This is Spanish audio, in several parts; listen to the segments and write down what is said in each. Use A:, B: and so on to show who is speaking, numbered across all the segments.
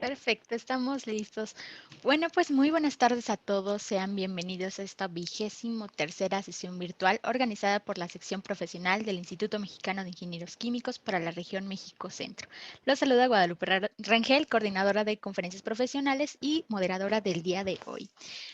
A: Perfecto, estamos listos. Bueno, pues muy buenas tardes a todos. Sean bienvenidos a esta 23ª sesión virtual organizada por la sección profesional del Instituto Mexicano de Ingenieros Químicos para la región México Centro. Los saluda Guadalupe Rangel, coordinadora de conferencias profesionales y moderadora del día de hoy.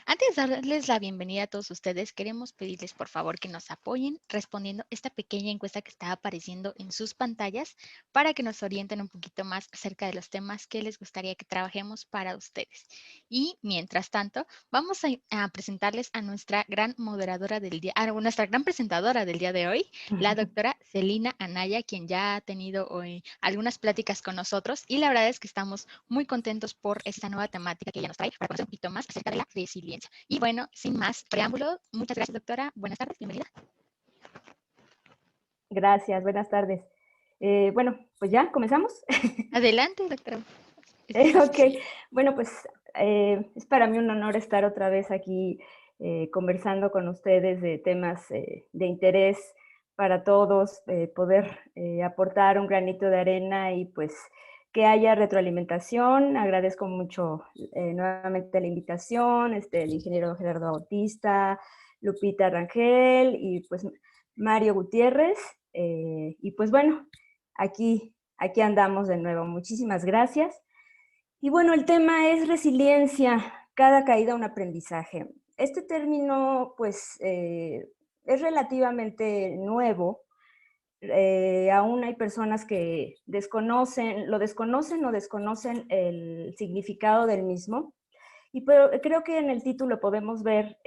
A: Antes de darles la bienvenida a todos ustedes, queremos pedirles por favor que nos apoyen respondiendo esta pequeña encuesta que está apareciendo en sus pantallas para que nos orienten un poquito más acerca de los temas que les gustaría que trabajemos para ustedes. Y mientras tanto, vamos a presentarles a nuestra gran moderadora del día, a nuestra gran presentadora del día de hoy, la doctora Celina Anaya, quien ya ha tenido hoy algunas pláticas con nosotros y la verdad es que estamos muy contentos por esta nueva temática que ella nos trae para conocer un poquito más acerca de la resiliencia. Y bueno, sin más preámbulo, muchas gracias doctora, buenas tardes, bienvenida.
B: Gracias, buenas tardes. Bueno, pues ya, ¿comenzamos?
A: Adelante, doctora.
B: Ok, bueno, pues es para mí un honor estar otra vez aquí conversando con ustedes de temas de interés para todos, poder aportar un granito de arena y pues que haya retroalimentación. Agradezco mucho nuevamente la invitación, el ingeniero Gerardo Bautista, Lupita Rangel y pues Mario Gutiérrez. Y pues bueno, aquí andamos de nuevo. Muchísimas gracias. Y bueno, el tema es resiliencia, cada caída un aprendizaje. Este término, pues, es relativamente nuevo. Aún hay personas que lo desconocen o desconocen el significado del mismo. Pero creo que en el título podemos ver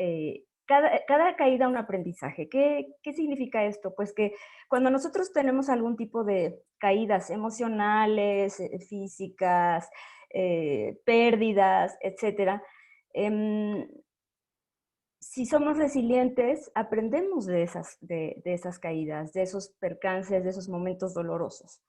B: cada caída un aprendizaje. ¿Qué significa esto? Pues que cuando nosotros tenemos algún tipo de caídas emocionales, físicas, pérdidas, etcétera, em, si somos resilientes, aprendemos de esas caídas, de esos percances, de esos momentos dolorosos.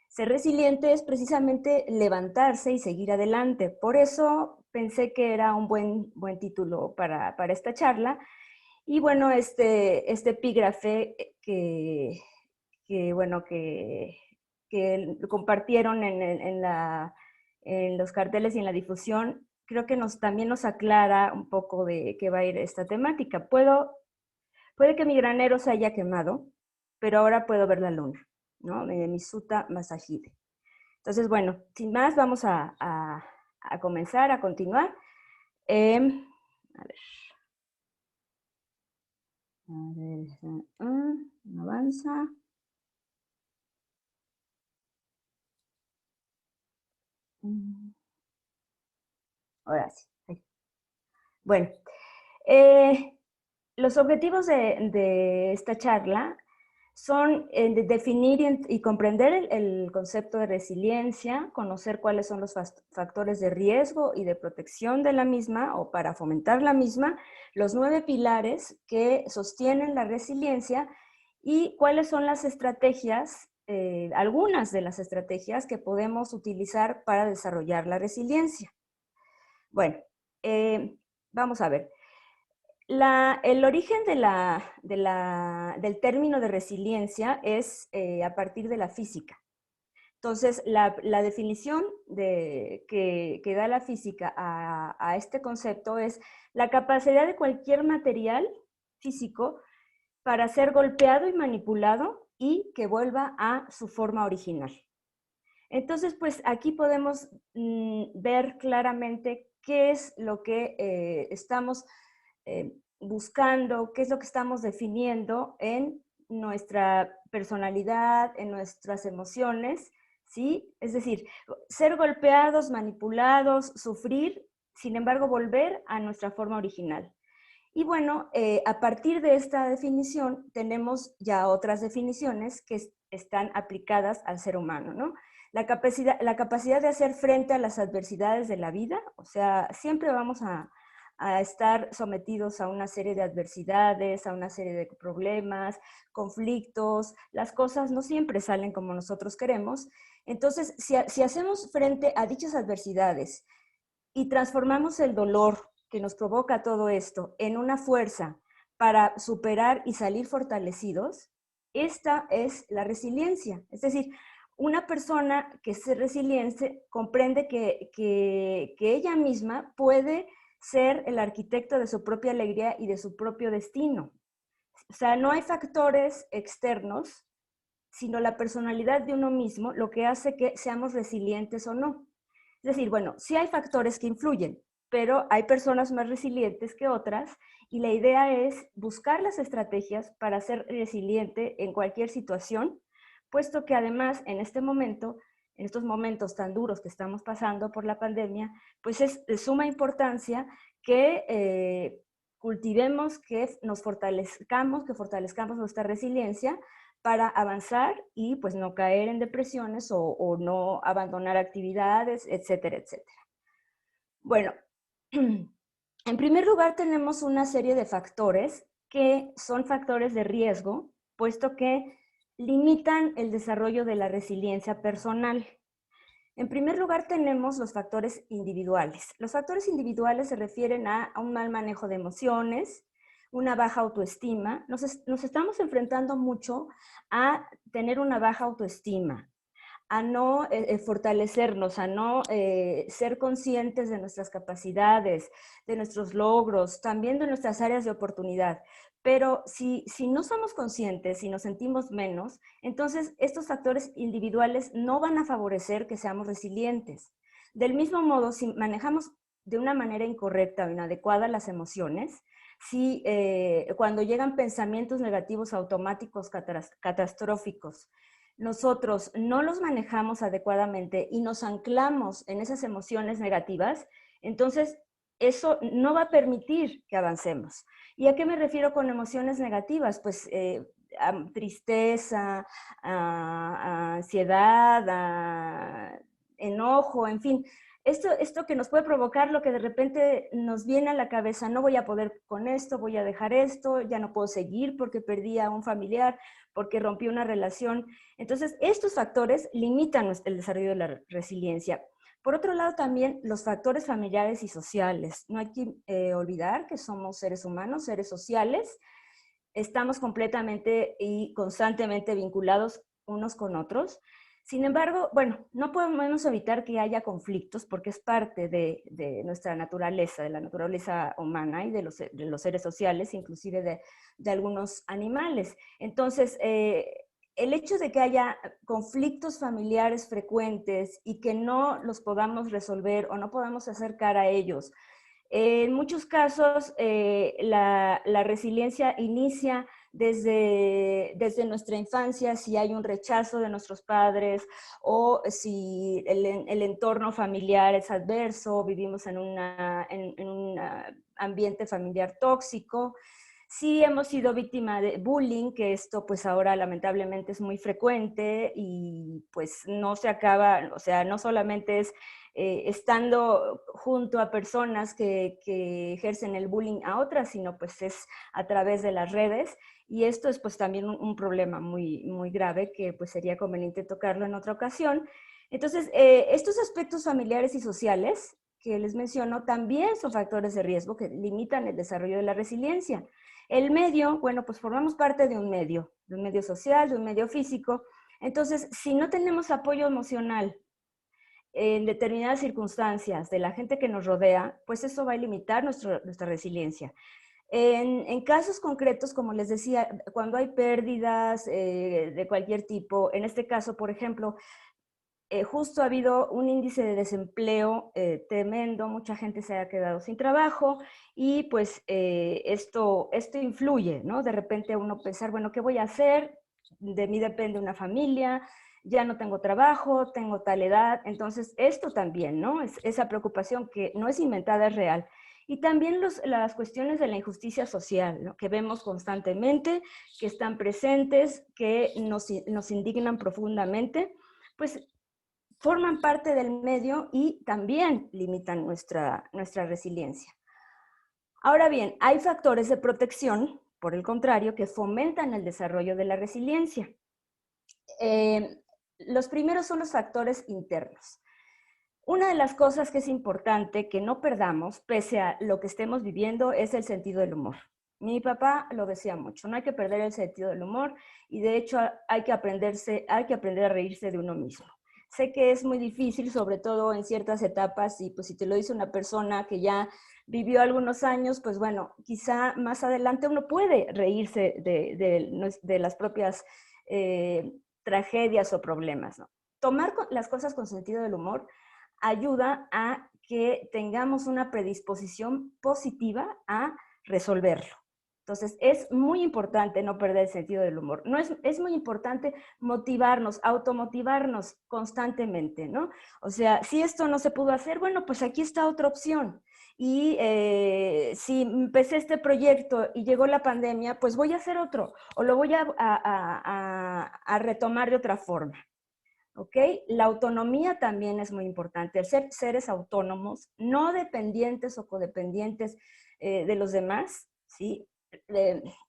B: Ser resiliente es precisamente levantarse y seguir adelante. Por eso pensé que era un buen título para esta charla. Y bueno, este epígrafe bueno, que compartieron en los carteles y en la difusión, creo que también nos aclara un poco de qué va a ir esta temática. Puede que mi granero se haya quemado, pero ahora puedo ver la luna, ¿no? Mi Sutta Masahide. Entonces, bueno, sin más, vamos a comenzar, a continuar. A ver, no avanza. Ahora sí. Bueno, eh, los objetivos de esta charla son definir y comprender el concepto de resiliencia, conocer cuáles son los factores de riesgo y de protección de la misma o para fomentar la misma, los 9 pilares que sostienen la resiliencia y cuáles son las estrategias, algunas de las estrategias que podemos utilizar para desarrollar la resiliencia. Bueno, vamos a ver. El origen del término de resiliencia es a partir de la física. Entonces, la definición que da la física a este concepto es la capacidad de cualquier material físico para ser golpeado y manipulado y que vuelva a su forma original. Entonces, pues aquí podemos ver claramente qué es lo que estamos buscando, qué es lo que estamos definiendo en nuestra personalidad, en nuestras emociones, ¿sí? Es decir, ser golpeados, manipulados, sufrir, sin embargo, volver a nuestra forma original. Y bueno, a partir de esta definición tenemos ya otras definiciones que están aplicadas al ser humano, ¿no? La capacidad de hacer frente a las adversidades de la vida, o sea, siempre vamos a estar sometidos a una serie de adversidades, a una serie de problemas, conflictos, las cosas no siempre salen como nosotros queremos. Entonces, si hacemos frente a dichas adversidades y transformamos el dolor que nos provoca todo esto en una fuerza para superar y salir fortalecidos, esta es la resiliencia. Es decir, una persona que es resiliente comprende que ella misma puede ser el arquitecto de su propia alegría y de su propio destino. O sea, no hay factores externos, sino la personalidad de uno mismo, lo que hace que seamos resilientes o no. Es decir, bueno, sí hay factores que influyen, pero hay personas más resilientes que otras y la idea es buscar las estrategias para ser resiliente en cualquier situación, puesto que además en este momento, en estos momentos tan duros que estamos pasando por la pandemia, pues es de suma importancia que cultivemos, que nos fortalezcamos, que fortalezcamos nuestra resiliencia para avanzar y pues no caer en depresiones o no abandonar actividades, etcétera, etcétera. Bueno, en primer lugar tenemos una serie de factores que son factores de riesgo, puesto que limitan el desarrollo de la resiliencia personal. En primer lugar tenemos los factores individuales. Los factores individuales se refieren a un mal manejo de emociones, una baja autoestima. Nos estamos enfrentando mucho a tener una baja autoestima, a no fortalecernos, a no ser conscientes de nuestras capacidades, de nuestros logros, también de nuestras áreas de oportunidad. Pero si no somos conscientes, si nos sentimos menos, entonces estos factores individuales no van a favorecer que seamos resilientes. Del mismo modo, si manejamos de una manera incorrecta o inadecuada las emociones, si cuando llegan pensamientos negativos automáticos catastróficos, nosotros no los manejamos adecuadamente y nos anclamos en esas emociones negativas, entonces eso no va a permitir que avancemos. ¿Y a qué me refiero con emociones negativas? Pues a tristeza, a ansiedad, a enojo, en fin. Esto que nos puede provocar lo que de repente nos viene a la cabeza, no voy a poder con esto, voy a dejar esto, ya no puedo seguir porque perdí a un familiar, porque rompí una relación. Entonces, estos factores limitan el desarrollo de la resiliencia. Por otro lado, también los factores familiares y sociales. No hay que olvidar que somos seres humanos, seres sociales. Estamos completamente y constantemente vinculados unos con otros. Sin embargo, bueno, no podemos evitar que haya conflictos porque es parte de nuestra naturaleza, de la naturaleza humana y de los seres sociales, inclusive de algunos animales. Entonces, el hecho de que haya conflictos familiares frecuentes y que no los podamos resolver o no podamos acercar a ellos, en muchos casos la resiliencia inicia desde nuestra infancia, si hay un rechazo de nuestros padres o si el entorno familiar es adverso, vivimos en un ambiente familiar tóxico. Sí hemos sido víctima de bullying, que esto pues ahora lamentablemente es muy frecuente y pues no se acaba, o sea, no solamente es estando junto a personas que ejercen el bullying a otras, sino pues es a través de las redes. Y esto es pues también un problema muy, muy grave que pues sería conveniente tocarlo en otra ocasión. Entonces, estos aspectos familiares y sociales que les menciono también son factores de riesgo que limitan el desarrollo de la resiliencia. El medio, bueno, pues formamos parte de un medio social, de un medio físico. Entonces, si no tenemos apoyo emocional en determinadas circunstancias de la gente que nos rodea, pues eso va a limitar nuestra resiliencia. En casos concretos, como les decía, cuando hay pérdidas de cualquier tipo, en este caso, por ejemplo, justo ha habido un índice de desempleo tremendo, mucha gente se ha quedado sin trabajo y pues esto influye, ¿no? De repente uno pensar, bueno, ¿qué voy a hacer? De mí depende una familia, ya no tengo trabajo, tengo tal edad, entonces esto también, ¿no? Esa preocupación que no es inventada, es real. Y también las cuestiones de la injusticia social, ¿no? Que vemos constantemente, que están presentes, que nos indignan profundamente, pues forman parte del medio y también limitan nuestra resiliencia. Ahora bien, hay factores de protección, por el contrario, que fomentan el desarrollo de la resiliencia. Los primeros son los factores internos. Una de las cosas que es importante que no perdamos, pese a lo que estemos viviendo, es el sentido del humor. Mi papá lo decía mucho, no hay que perder el sentido del humor y de hecho hay que aprender a reírse de uno mismo. Sé que es muy difícil, sobre todo en ciertas etapas, y pues si te lo dice una persona que ya vivió algunos años, pues bueno, quizá más adelante uno puede reírse de las propias tragedias o problemas, ¿no? Tomar las cosas con sentido del humor ayuda a que tengamos una predisposición positiva a resolverlo. Entonces, es muy importante no perder el sentido del humor. No es muy importante motivarnos, automotivarnos constantemente, ¿no? O sea, si esto no se pudo hacer, bueno, pues aquí está otra opción. Y si empecé este proyecto y llegó la pandemia, pues voy a hacer otro o lo voy a retomar de otra forma. ¿Ok? La autonomía también es muy importante. El ser seres autónomos, no dependientes o codependientes de los demás, ¿sí?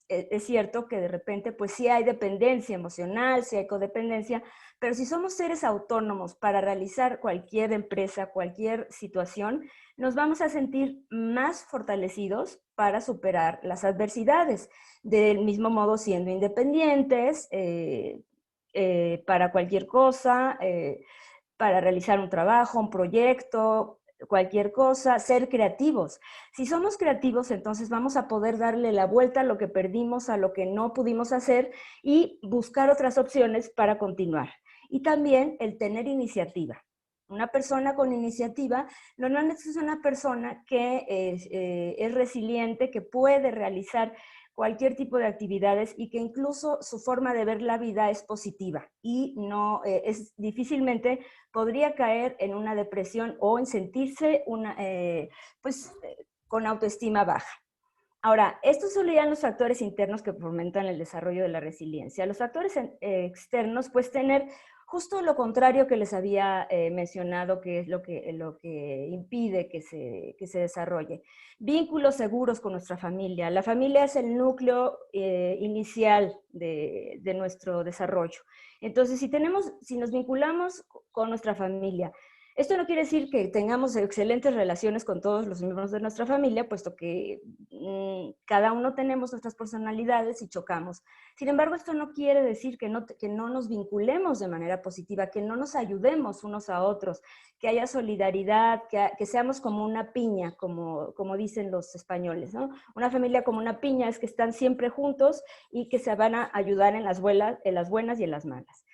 B: Es cierto que de repente, pues sí hay dependencia emocional, sí hay codependencia, pero si somos seres autónomos para realizar cualquier empresa, cualquier situación, nos vamos a sentir más fortalecidos para superar las adversidades. Del mismo modo, siendo independientes, para cualquier cosa, para realizar un trabajo, un proyecto, cualquier cosa, ser creativos. Si somos creativos, entonces vamos a poder darle la vuelta a lo que perdimos, a lo que no pudimos hacer y buscar otras opciones para continuar. Y también el tener iniciativa. Una persona con iniciativa normalmente es una persona que es resiliente, que puede realizar cualquier tipo de actividades y que incluso su forma de ver la vida es positiva y no es difícilmente podría caer en una depresión o en sentirse con autoestima baja. Ahora, estos serían los factores internos que fomentan el desarrollo de la resiliencia. Los factores externos, pues tener justo lo contrario que les había mencionado, que es lo que impide que se desarrolle. Vínculos seguros con nuestra familia. La familia es el núcleo inicial de nuestro desarrollo. Entonces, si nos vinculamos con nuestra familia, esto no quiere decir que tengamos excelentes relaciones con todos los miembros de nuestra familia, puesto que cada uno tenemos nuestras personalidades y chocamos. Sin embargo, esto no quiere decir que no nos vinculemos de manera positiva, que no nos ayudemos unos a otros, que haya solidaridad, que seamos como una piña, como dicen los españoles, ¿no? Una familia como una piña es que están siempre juntos y que se van a ayudar en las buenas y en las malas.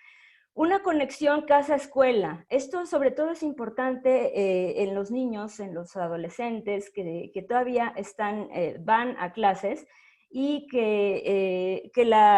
B: Una conexión casa-escuela. Esto sobre todo es importante en los niños, en los adolescentes que todavía van a clases y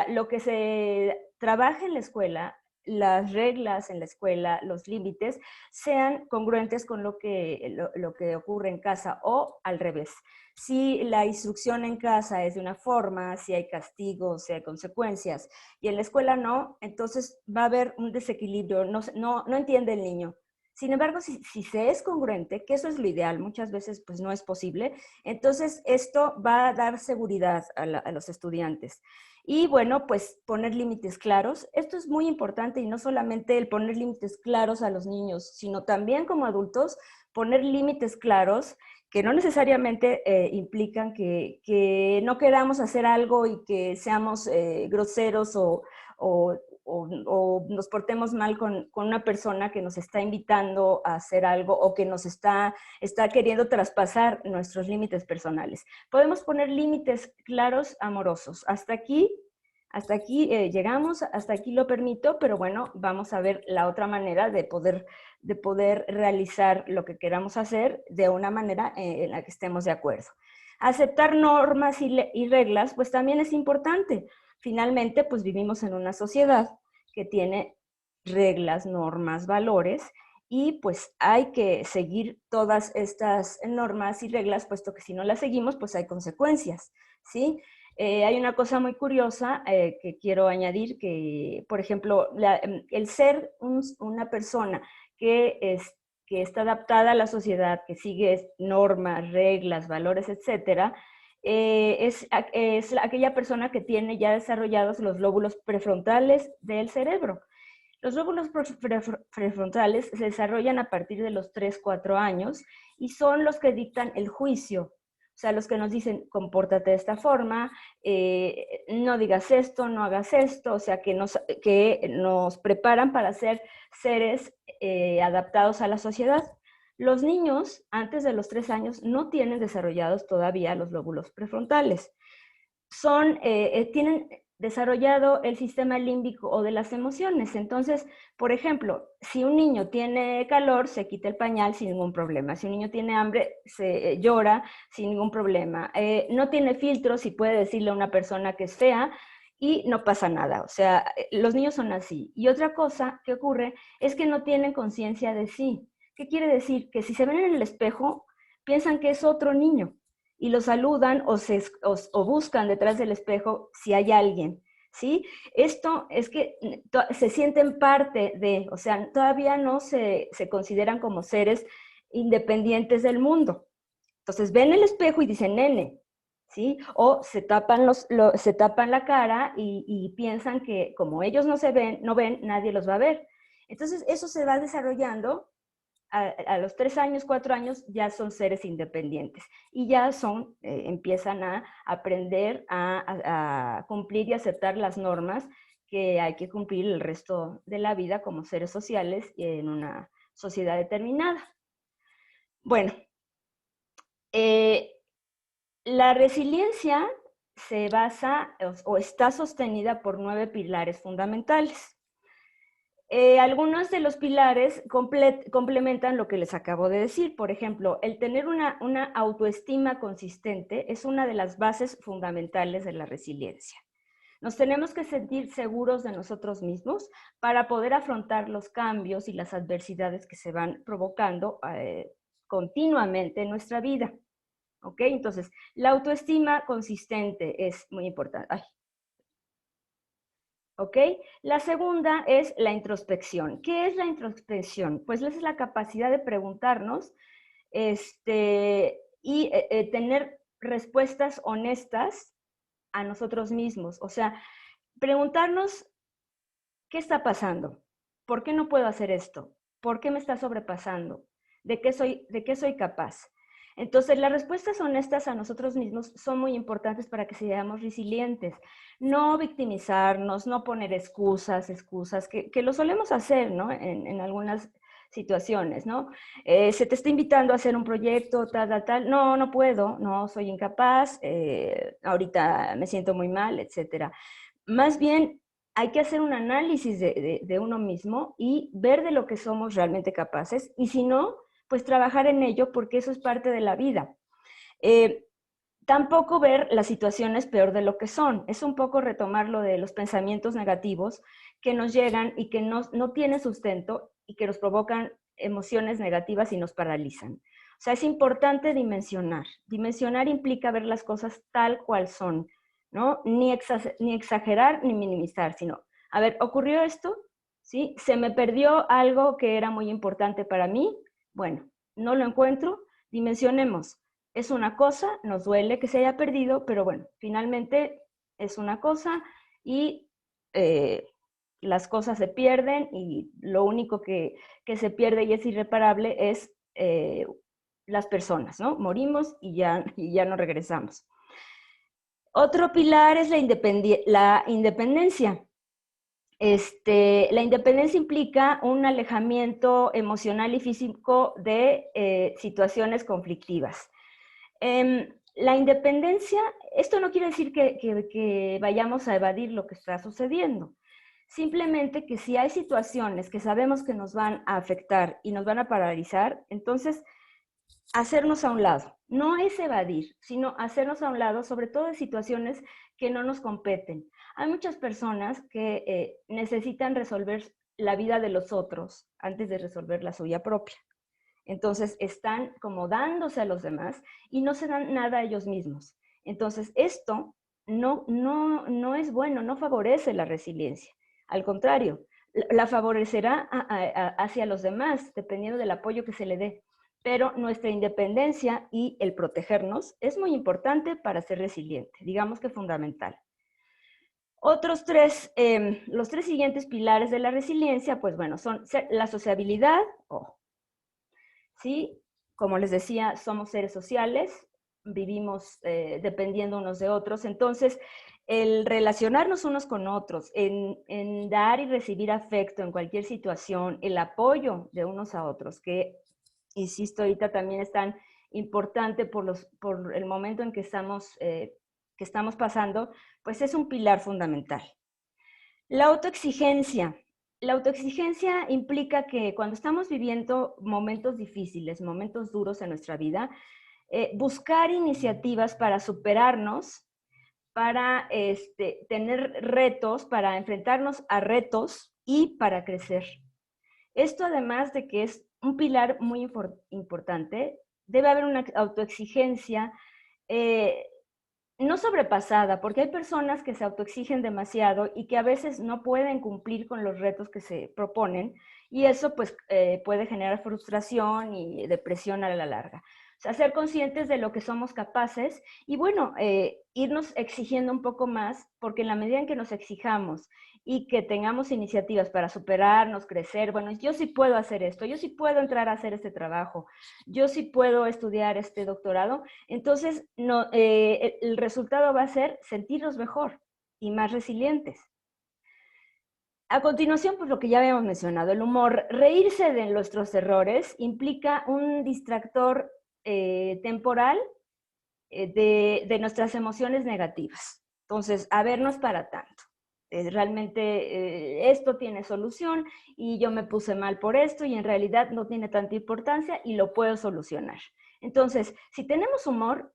B: lo que se trabaja en la escuela, las reglas en la escuela, los límites, sean congruentes con lo que ocurre en casa o al revés. Si la instrucción en casa es de una forma, si hay castigos, si hay consecuencias, y en la escuela no, entonces va a haber un desequilibrio, no entiende el niño. Sin embargo, si se es congruente, que eso es lo ideal, muchas veces pues no es posible, entonces esto va a dar seguridad a los estudiantes. Y bueno, pues poner límites claros. Esto es muy importante y no solamente el poner límites claros a los niños, sino también como adultos, poner límites claros que no necesariamente implican que no queramos hacer algo y que seamos groseros o nos portemos mal con una persona que nos está invitando a hacer algo o que nos está queriendo traspasar nuestros límites personales. Podemos poner límites claros, amorosos. Hasta aquí llegamos, hasta aquí lo permito, pero bueno, vamos a ver la otra manera de poder realizar lo que queramos hacer de una manera en la que estemos de acuerdo. Aceptar normas y reglas, pues también es importante. Finalmente, pues vivimos en una sociedad que tiene reglas, normas, valores, y pues hay que seguir todas estas normas y reglas, puesto que si no las seguimos, pues hay consecuencias, ¿sí? Hay una cosa muy curiosa que quiero añadir, que, por ejemplo, el ser una persona que está adaptada a la sociedad, que sigue normas, reglas, valores, etcétera, es aquella persona que tiene ya desarrollados los lóbulos prefrontales del cerebro. Los lóbulos prefrontales se desarrollan a partir de los 3, 4 años y son los que dictan el juicio. O sea, los que nos dicen, compórtate de esta forma, no digas esto, no hagas esto, o sea, que nos preparan para ser seres adaptados a la sociedad. Los niños, antes de los 3 años, no tienen desarrollados todavía los lóbulos prefrontales. Tienen desarrollado el sistema límbico o de las emociones. Entonces, por ejemplo, si un niño tiene calor, se quita el pañal sin ningún problema. Si un niño tiene hambre, se llora sin ningún problema. No tiene filtros y puede decirle a una persona que es fea y no pasa nada. O sea, los niños son así. Y otra cosa que ocurre es que no tienen conciencia de sí. ¿Qué quiere decir? Que si se ven en el espejo, piensan que es otro niño y lo saludan o buscan detrás del espejo si hay alguien, ¿sí? Esto es que se sienten parte de, o sea, todavía no se consideran como seres independientes del mundo. Entonces ven el espejo y dicen, nene, ¿sí? O se tapan la cara y piensan que como ellos no ven, nadie los va a ver. Entonces eso se va desarrollando a los 3 años, 4 años, ya son seres independientes y ya empiezan a aprender a cumplir y aceptar las normas que hay que cumplir el resto de la vida como seres sociales en una sociedad determinada. Bueno, la resiliencia se basa o está sostenida por 9 pilares fundamentales. Algunos de los pilares complementan lo que les acabo de decir. Por ejemplo, el tener una autoestima consistente es una de las bases fundamentales de la resiliencia. Nos tenemos que sentir seguros de nosotros mismos para poder afrontar los cambios y las adversidades que se van provocando continuamente en nuestra vida. ¿Ok? Entonces, la autoestima consistente es muy importante. Ay. ¿Ok? La segunda es la introspección. ¿Qué es la introspección? Pues es la capacidad de preguntarnos y tener respuestas honestas a nosotros mismos. O sea, preguntarnos, ¿qué está pasando? ¿Por qué no puedo hacer esto? ¿Por qué me está sobrepasando? ¿De qué soy capaz? Entonces, las respuestas honestas a nosotros mismos son muy importantes para que seamos resilientes. No victimizarnos, no poner excusas, que lo solemos hacer, ¿no? En algunas situaciones, ¿no? Se te está invitando a hacer un proyecto, tal. No, no puedo, no, soy incapaz, ahorita me siento muy mal, etcétera. Más bien, hay que hacer un análisis de uno mismo y ver de lo que somos realmente capaces. Y si no, pues trabajar en ello porque eso es parte de la vida. Tampoco ver las situaciones peor de lo que son. Es un poco retomar lo de los pensamientos negativos que nos llegan y que no tienen sustento y que nos provocan emociones negativas y nos paralizan. O sea, es importante dimensionar. Dimensionar implica ver las cosas tal cual son, ¿no? Ni exagerar ni minimizar, sino, a ver, ¿ocurrió esto? ¿Sí? ¿Se me perdió algo que era muy importante para mí? Bueno, no lo encuentro, dimensionemos. Es una cosa, nos duele que se haya perdido, pero bueno, finalmente es una cosa y las cosas se pierden y lo único que se pierde y es irreparable es las personas, ¿no? Morimos y ya no regresamos. Otro pilar es la independencia. La independencia implica un alejamiento emocional y físico de situaciones conflictivas. La independencia, esto no quiere decir que vayamos a evadir lo que está sucediendo. Simplemente que si hay situaciones que sabemos que nos van a afectar y nos van a paralizar, entonces hacernos a un lado. No es evadir, sino hacernos a un lado, sobre todo en situaciones que no nos competen. Hay muchas personas que necesitan resolver la vida de los otros antes de resolver la suya propia. Entonces están como dándose a los demás y no se dan nada a ellos mismos. Entonces esto no es bueno, no favorece la resiliencia. Al contrario, la favorecerá hacia los demás, dependiendo del apoyo que se le dé. Pero nuestra independencia y el protegernos es muy importante para ser resiliente, digamos que fundamental. Los 3 siguientes pilares de la resiliencia, pues bueno, son la sociabilidad, ¿sí? Como les decía, somos seres sociales, vivimos dependiendo unos de otros. Entonces, el relacionarnos unos con otros, en dar y recibir afecto en cualquier situación, el apoyo de unos a otros, que, insisto, ahorita también es tan importante por el momento en que estamos pasando, pues es un pilar fundamental. La autoexigencia. La autoexigencia implica que cuando estamos viviendo momentos difíciles, momentos duros en nuestra vida, buscar iniciativas para superarnos, para tener retos, para enfrentarnos a retos y para crecer. Esto, además de que es un pilar muy importante, debe haber una autoexigencia eh, no sobrepasada, porque hay personas que se autoexigen demasiado y que a veces no pueden cumplir con los retos que se proponen, y eso pues puede generar frustración y depresión a la larga. O sea, ser conscientes de lo que somos capaces y bueno, irnos exigiendo un poco más, porque en la medida en que nos exijamos y que tengamos iniciativas para superarnos, crecer, bueno, yo sí puedo hacer esto, yo sí puedo entrar a hacer este trabajo, yo sí puedo estudiar este doctorado, entonces no, el resultado va a ser sentirnos mejor y más resilientes. A continuación, pues lo que ya habíamos mencionado, el humor. Reírse de nuestros errores implica un distractor temporal de nuestras emociones negativas. Entonces, a ver, no es para tanto. Realmente esto tiene solución y yo me puse mal por esto y en realidad no tiene tanta importancia y lo puedo solucionar. Entonces, si tenemos humor,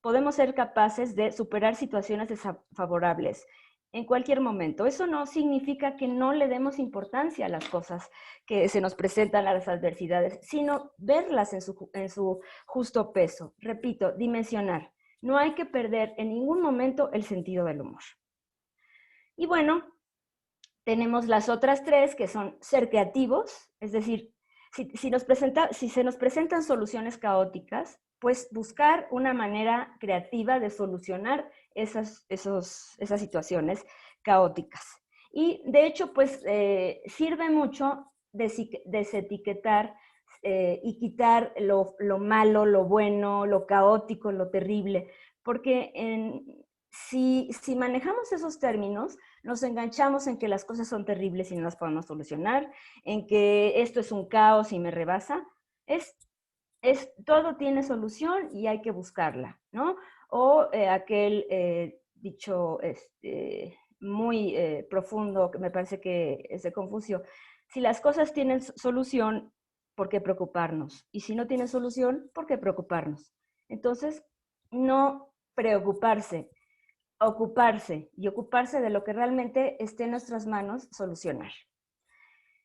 B: podemos ser capaces de superar situaciones desfavorables en cualquier momento. Eso no significa que no le demos importancia a las cosas que se nos presentan, a las adversidades, sino verlas en su justo peso. Repito, dimensionar. No hay que perder en ningún momento el sentido del humor. Y bueno, tenemos las otras tres, que son ser creativos, es decir, si se nos presentan soluciones caóticas, pues buscar una manera creativa de solucionar esas situaciones caóticas. Y de hecho, pues sirve mucho desetiquetar y quitar lo malo, lo bueno, lo caótico, lo terrible, porque si manejamos esos términos, nos enganchamos en que las cosas son terribles y no las podemos solucionar, en que esto es un caos y me rebasa. Todo tiene solución y hay que buscarla, ¿no? O aquel dicho muy profundo, que me parece que es de Confucio: si las cosas tienen solución, ¿por qué preocuparnos? Y si no tienen solución, ¿por qué preocuparnos? Entonces, no preocuparse, ocuparse y ocuparse de lo que realmente esté en nuestras manos solucionar.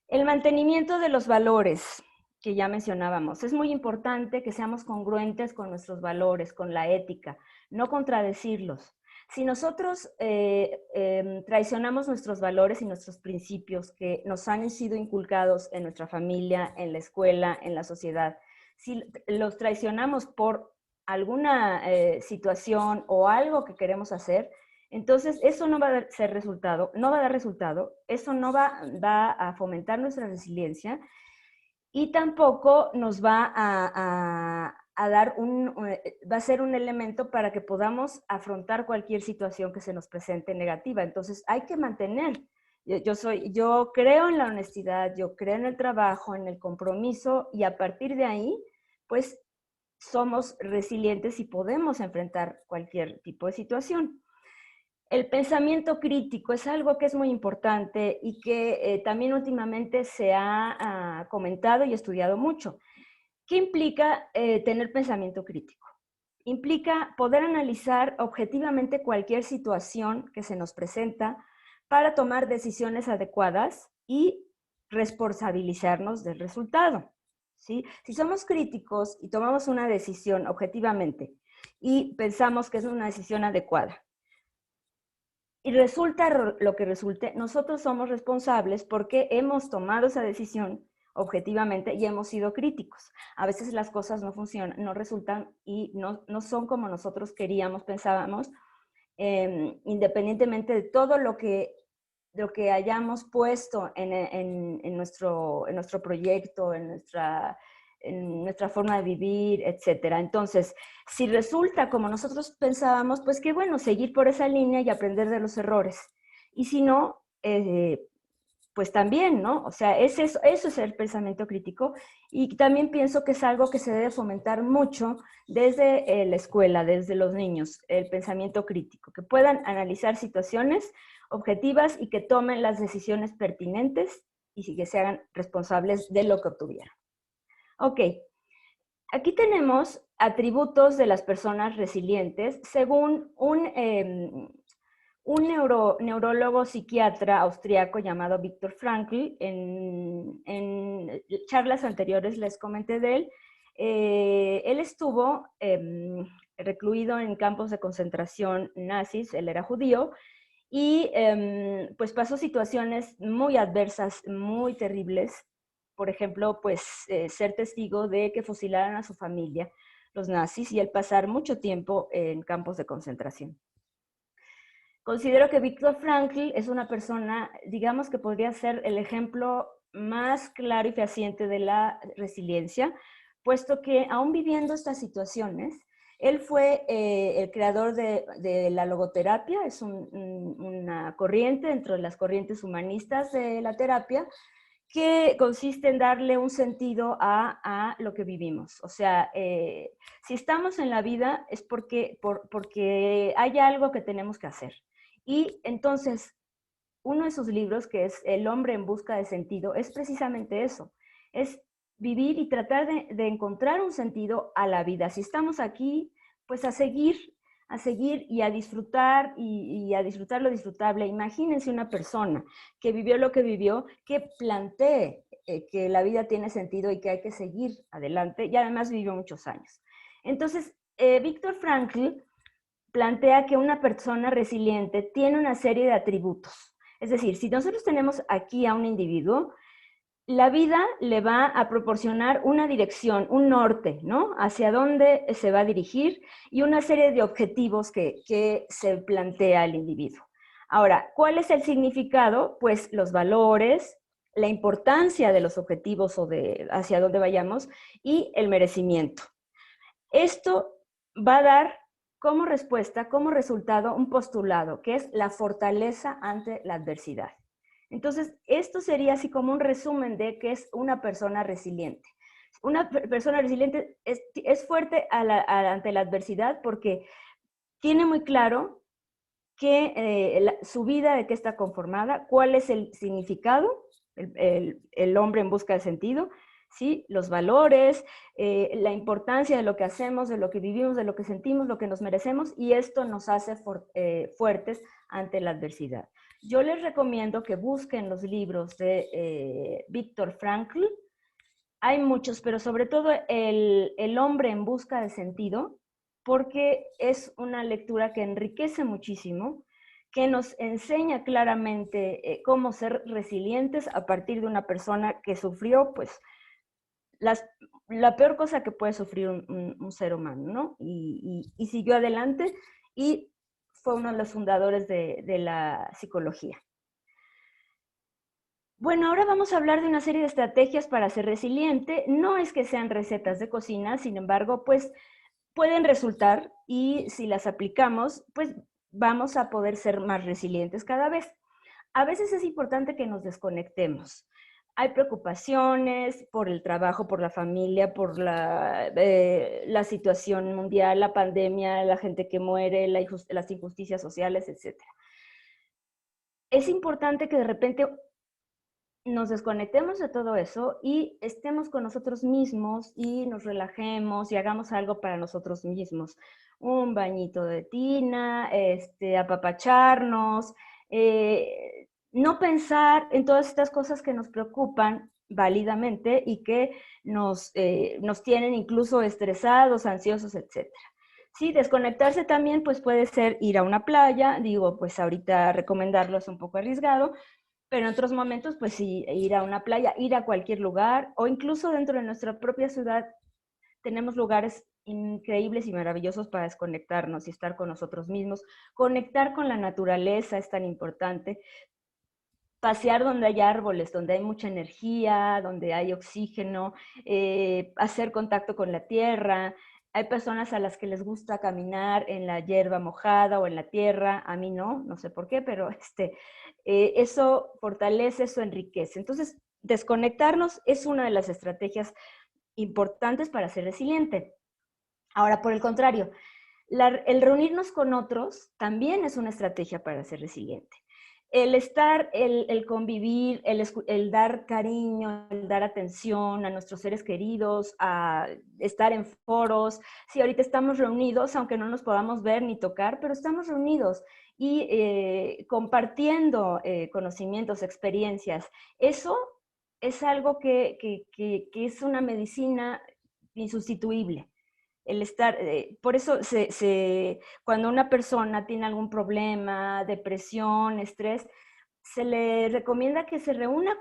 B: El mantenimiento de los valores que ya mencionábamos. Es muy importante que seamos congruentes con nuestros valores, con la ética, no contradecirlos. Si nosotros traicionamos nuestros valores y nuestros principios que nos han sido inculcados en nuestra familia, en la escuela, en la sociedad, si los traicionamos por alguna situación o algo que queremos hacer, entonces eso no va a dar resultado, no va a dar resultado, eso no va a fomentar nuestra resiliencia y tampoco nos va a dar va a ser un elemento para que podamos afrontar cualquier situación que se nos presente negativa. Entonces hay que mantener, yo creo en la honestidad, yo creo en el trabajo, en el compromiso, y a partir de ahí, pues somos resilientes y podemos enfrentar cualquier tipo de situación. El pensamiento crítico es algo que es muy importante y que también últimamente se ha comentado y estudiado mucho. ¿Qué implica tener pensamiento crítico? Implica poder analizar objetivamente cualquier situación que se nos presenta para tomar decisiones adecuadas y responsabilizarnos del resultado, ¿sí? Si somos críticos y tomamos una decisión objetivamente y pensamos que es una decisión adecuada, y resulta lo que resulte, nosotros somos responsables porque hemos tomado esa decisión objetivamente y hemos sido críticos. A veces las cosas no funcionan, no resultan y no son como nosotros queríamos, pensábamos, independientemente de todo lo que hayamos puesto en nuestro proyecto, en en nuestra forma de vivir, etcétera. Entonces, si resulta como nosotros pensábamos, pues qué bueno, seguir por esa línea y aprender de los errores. Y si no, pues también, ¿no? O sea, eso es el pensamiento crítico, y también pienso que es algo que se debe fomentar mucho desde la escuela, desde los niños, el pensamiento crítico, que puedan analizar situaciones objetivas y que tomen las decisiones pertinentes y que se hagan responsables de lo que obtuvieron. Ok, aquí tenemos atributos de las personas resilientes según un neurólogo psiquiatra austriaco llamado Viktor Frankl. En charlas anteriores les comenté de él. Él estuvo recluido en campos de concentración nazis, él era judío, y pues pasó situaciones muy adversas, muy terribles. Por ejemplo, pues ser testigo de que fusilaran a su familia los nazis y el pasar mucho tiempo en campos de concentración. Considero que Viktor Frankl es una persona, digamos, que podría ser el ejemplo más claro y fehaciente de la resiliencia, puesto que aún viviendo estas situaciones, él fue el creador de la logoterapia. Es una corriente dentro de las corrientes humanistas de la terapia, que consiste en darle un sentido a lo que vivimos. O sea, si estamos en la vida es porque hay algo que tenemos que hacer. Y entonces, uno de sus libros, que es El hombre en busca de sentido, es precisamente eso. Es vivir y tratar de encontrar un sentido a la vida. Si estamos aquí, pues a seguir y a disfrutar y a disfrutar lo disfrutable. Imagínense una persona que vivió lo que vivió, que plantee que la vida tiene sentido y que hay que seguir adelante, y además vivió muchos años. Entonces, Viktor Frankl plantea que una persona resiliente tiene una serie de atributos. Es decir, si nosotros tenemos aquí a un individuo, la vida le va a proporcionar una dirección, un norte, ¿no? Hacia dónde se va a dirigir, y una serie de objetivos que se plantea el individuo. Ahora, ¿cuál es el significado? Pues los valores, la importancia de los objetivos o de hacia dónde vayamos, y el merecimiento. Esto va a dar como respuesta, como resultado, un postulado, que es la fortaleza ante la adversidad. Entonces, esto sería así como un resumen de qué es una persona resiliente. Una persona resiliente es fuerte ante la adversidad porque tiene muy claro su vida, de qué está conformada, cuál es el significado, el hombre en busca de sentido, ¿sí? Los valores, la importancia de lo que hacemos, de lo que vivimos, de lo que sentimos, lo que nos merecemos, y esto nos hace fuertes ante la adversidad. Yo les recomiendo que busquen los libros de Viktor Frankl. Hay muchos, pero sobre todo el hombre en busca de sentido, porque es una lectura que enriquece muchísimo, que nos enseña claramente cómo ser resilientes a partir de una persona que sufrió, pues, la peor cosa que puede sufrir un ser humano, ¿no? Y siguió adelante, y fue uno de los fundadores de la psicología. Bueno, ahora vamos a hablar de una serie de estrategias para ser resiliente. No es que sean recetas de cocina, sin embargo, pues pueden resultar, y si las aplicamos, pues vamos a poder ser más resilientes cada vez. A veces es importante que nos desconectemos. Hay preocupaciones por el trabajo, por la familia, por la situación mundial, la pandemia, la gente que muere, las injusticias sociales, etc. Es importante que de repente nos desconectemos de todo eso y estemos con nosotros mismos y nos relajemos y hagamos algo para nosotros mismos. Un bañito de tina, apapacharnos, no pensar en todas estas cosas que nos preocupan válidamente y que nos tienen incluso estresados, ansiosos, etc. Sí, desconectarse también pues puede ser ir a una playa. Digo, pues ahorita recomendarlo es un poco arriesgado, pero en otros momentos, pues sí, ir a una playa, ir a cualquier lugar, o incluso dentro de nuestra propia ciudad tenemos lugares increíbles y maravillosos para desconectarnos y estar con nosotros mismos. Conectar con la naturaleza es tan importante. pasear donde hay árboles, donde hay mucha energía, donde hay oxígeno, hacer contacto con la tierra. Hay personas a las que les gusta caminar en la hierba mojada o en la tierra, a mí no, no sé por qué, pero eso fortalece, eso enriquece. Entonces, desconectarnos es una de las estrategias importantes para ser resiliente. Ahora, por el contrario, el reunirnos con otros también es una estrategia para ser resiliente. El estar, el convivir, el dar cariño, el dar atención a nuestros seres queridos, a estar en foros. Sí, ahorita estamos reunidos, aunque no nos podamos ver ni tocar, pero estamos reunidos y compartiendo conocimientos, experiencias. Eso es algo que es una medicina insustituible. El estar, por eso cuando una persona tiene algún problema, depresión, estrés, se le recomienda que se reúna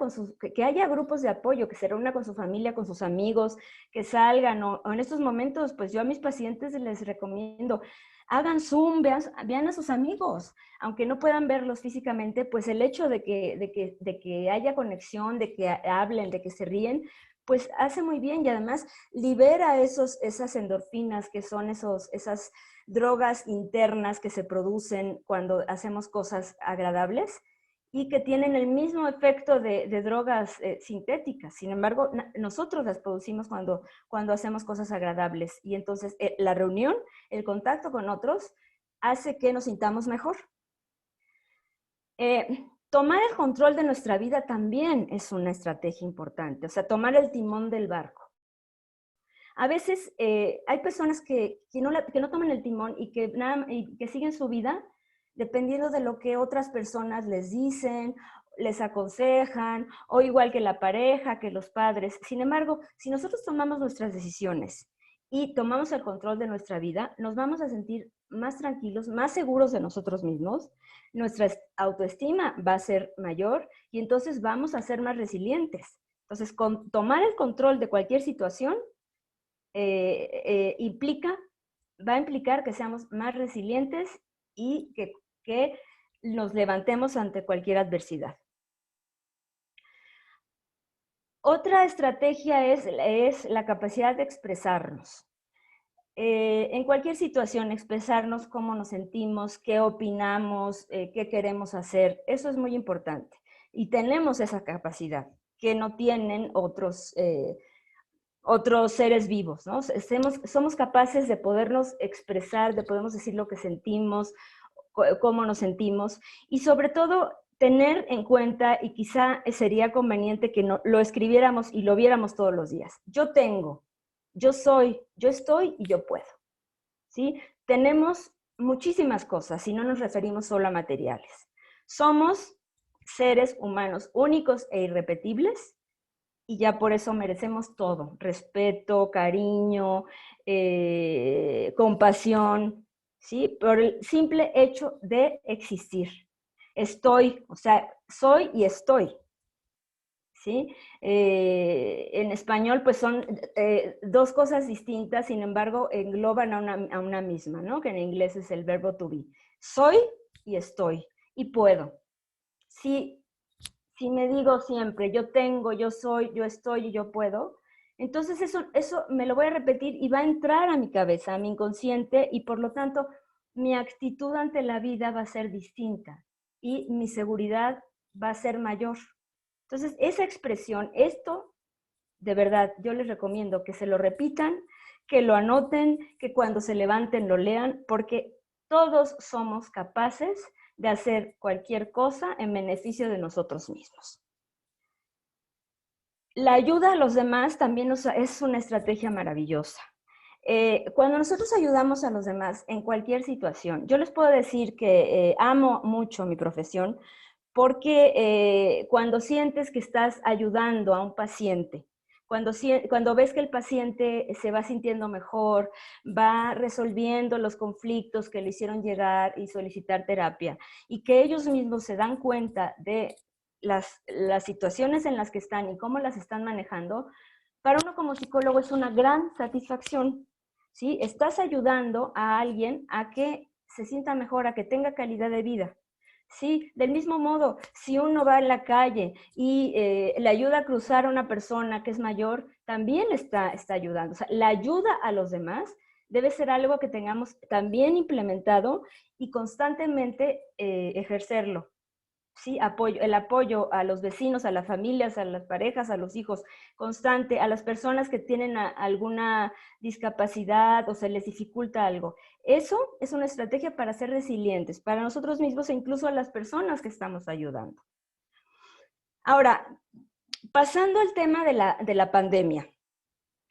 B: que haya grupos de apoyo, que se reúna con su familia, con sus amigos, que salgan, o en estos momentos, pues yo a mis pacientes les recomiendo, hagan Zoom, vean a sus amigos, aunque no puedan verlos físicamente, pues el hecho de que haya conexión, de que hablen, de que se ríen, pues hace muy bien y además libera esas endorfinas que son esas drogas internas que se producen cuando hacemos cosas agradables y que tienen el mismo efecto de drogas sintéticas. Sin embargo, nosotros las producimos cuando hacemos cosas agradables y entonces la reunión, el contacto con otros, hace que nos sintamos mejor. Tomar el control de nuestra vida también es una estrategia importante, o sea, tomar el timón del barco. A veces hay personas que no toman el timón y que siguen su vida dependiendo de lo que otras personas les dicen, les aconsejan, o igual que la pareja, que los padres. Sin embargo, si nosotros tomamos nuestras decisiones y tomamos el control de nuestra vida, nos vamos a sentir más tranquilos, más seguros de nosotros mismos, nuestra autoestima va a ser mayor y entonces vamos a ser más resilientes. Entonces, tomar el control de cualquier situación va a implicar que seamos más resilientes y que nos levantemos ante cualquier adversidad. Otra estrategia es la capacidad de expresarnos. En cualquier situación, expresarnos cómo nos sentimos, qué opinamos, qué queremos hacer, eso es muy importante. Y tenemos esa capacidad que no tienen otros seres vivos, ¿no? Somos capaces de podernos expresar, de podernos decir lo que sentimos, cómo nos sentimos, y sobre todo tener en cuenta, y quizá sería conveniente que lo escribiéramos y lo viéramos todos los días. Yo tengo, yo soy, yo estoy y yo puedo, ¿sí? Tenemos muchísimas cosas y no nos referimos solo a materiales. Somos seres humanos únicos e irrepetibles y ya por eso merecemos todo, respeto, cariño, compasión, ¿sí? Por el simple hecho de existir. Estoy, o sea, soy y estoy, ¿sí? En español pues son dos cosas distintas, sin embargo engloban a una misma, ¿no? Que en inglés es el verbo to be. Soy y estoy y puedo. Si me digo siempre, yo tengo, yo soy, yo estoy y yo puedo, entonces eso me lo voy a repetir y va a entrar a mi cabeza, a mi inconsciente, y por lo tanto mi actitud ante la vida va a ser distinta y mi seguridad va a ser mayor. Entonces, esa expresión, esto, de verdad, yo les recomiendo que se lo repitan, que lo anoten, que cuando se levanten lo lean, porque todos somos capaces de hacer cualquier cosa en beneficio de nosotros mismos. La ayuda a los demás también es una estrategia maravillosa. Cuando nosotros ayudamos a los demás en cualquier situación, yo les puedo decir que amo mucho mi profesión porque cuando sientes que estás ayudando a un paciente, cuando ves que el paciente se va sintiendo mejor, va resolviendo los conflictos que le hicieron llegar y solicitar terapia, y que ellos mismos se dan cuenta de las situaciones en las que están y cómo las están manejando, para uno como psicólogo es una gran satisfacción, ¿sí? Estás ayudando a alguien a que se sienta mejor, a que tenga calidad de vida. Sí, del mismo modo, si uno va en la calle y le ayuda a cruzar a una persona que es mayor, también está ayudando. O sea, la ayuda a los demás debe ser algo que tengamos también implementado y constantemente ejercerlo. Sí, el apoyo a los vecinos, a las familias, a las parejas, a los hijos, constante, a las personas que tienen alguna discapacidad o se les dificulta algo. Eso es una estrategia para ser resilientes, para nosotros mismos e incluso a las personas que estamos ayudando. Ahora, pasando al tema de la pandemia,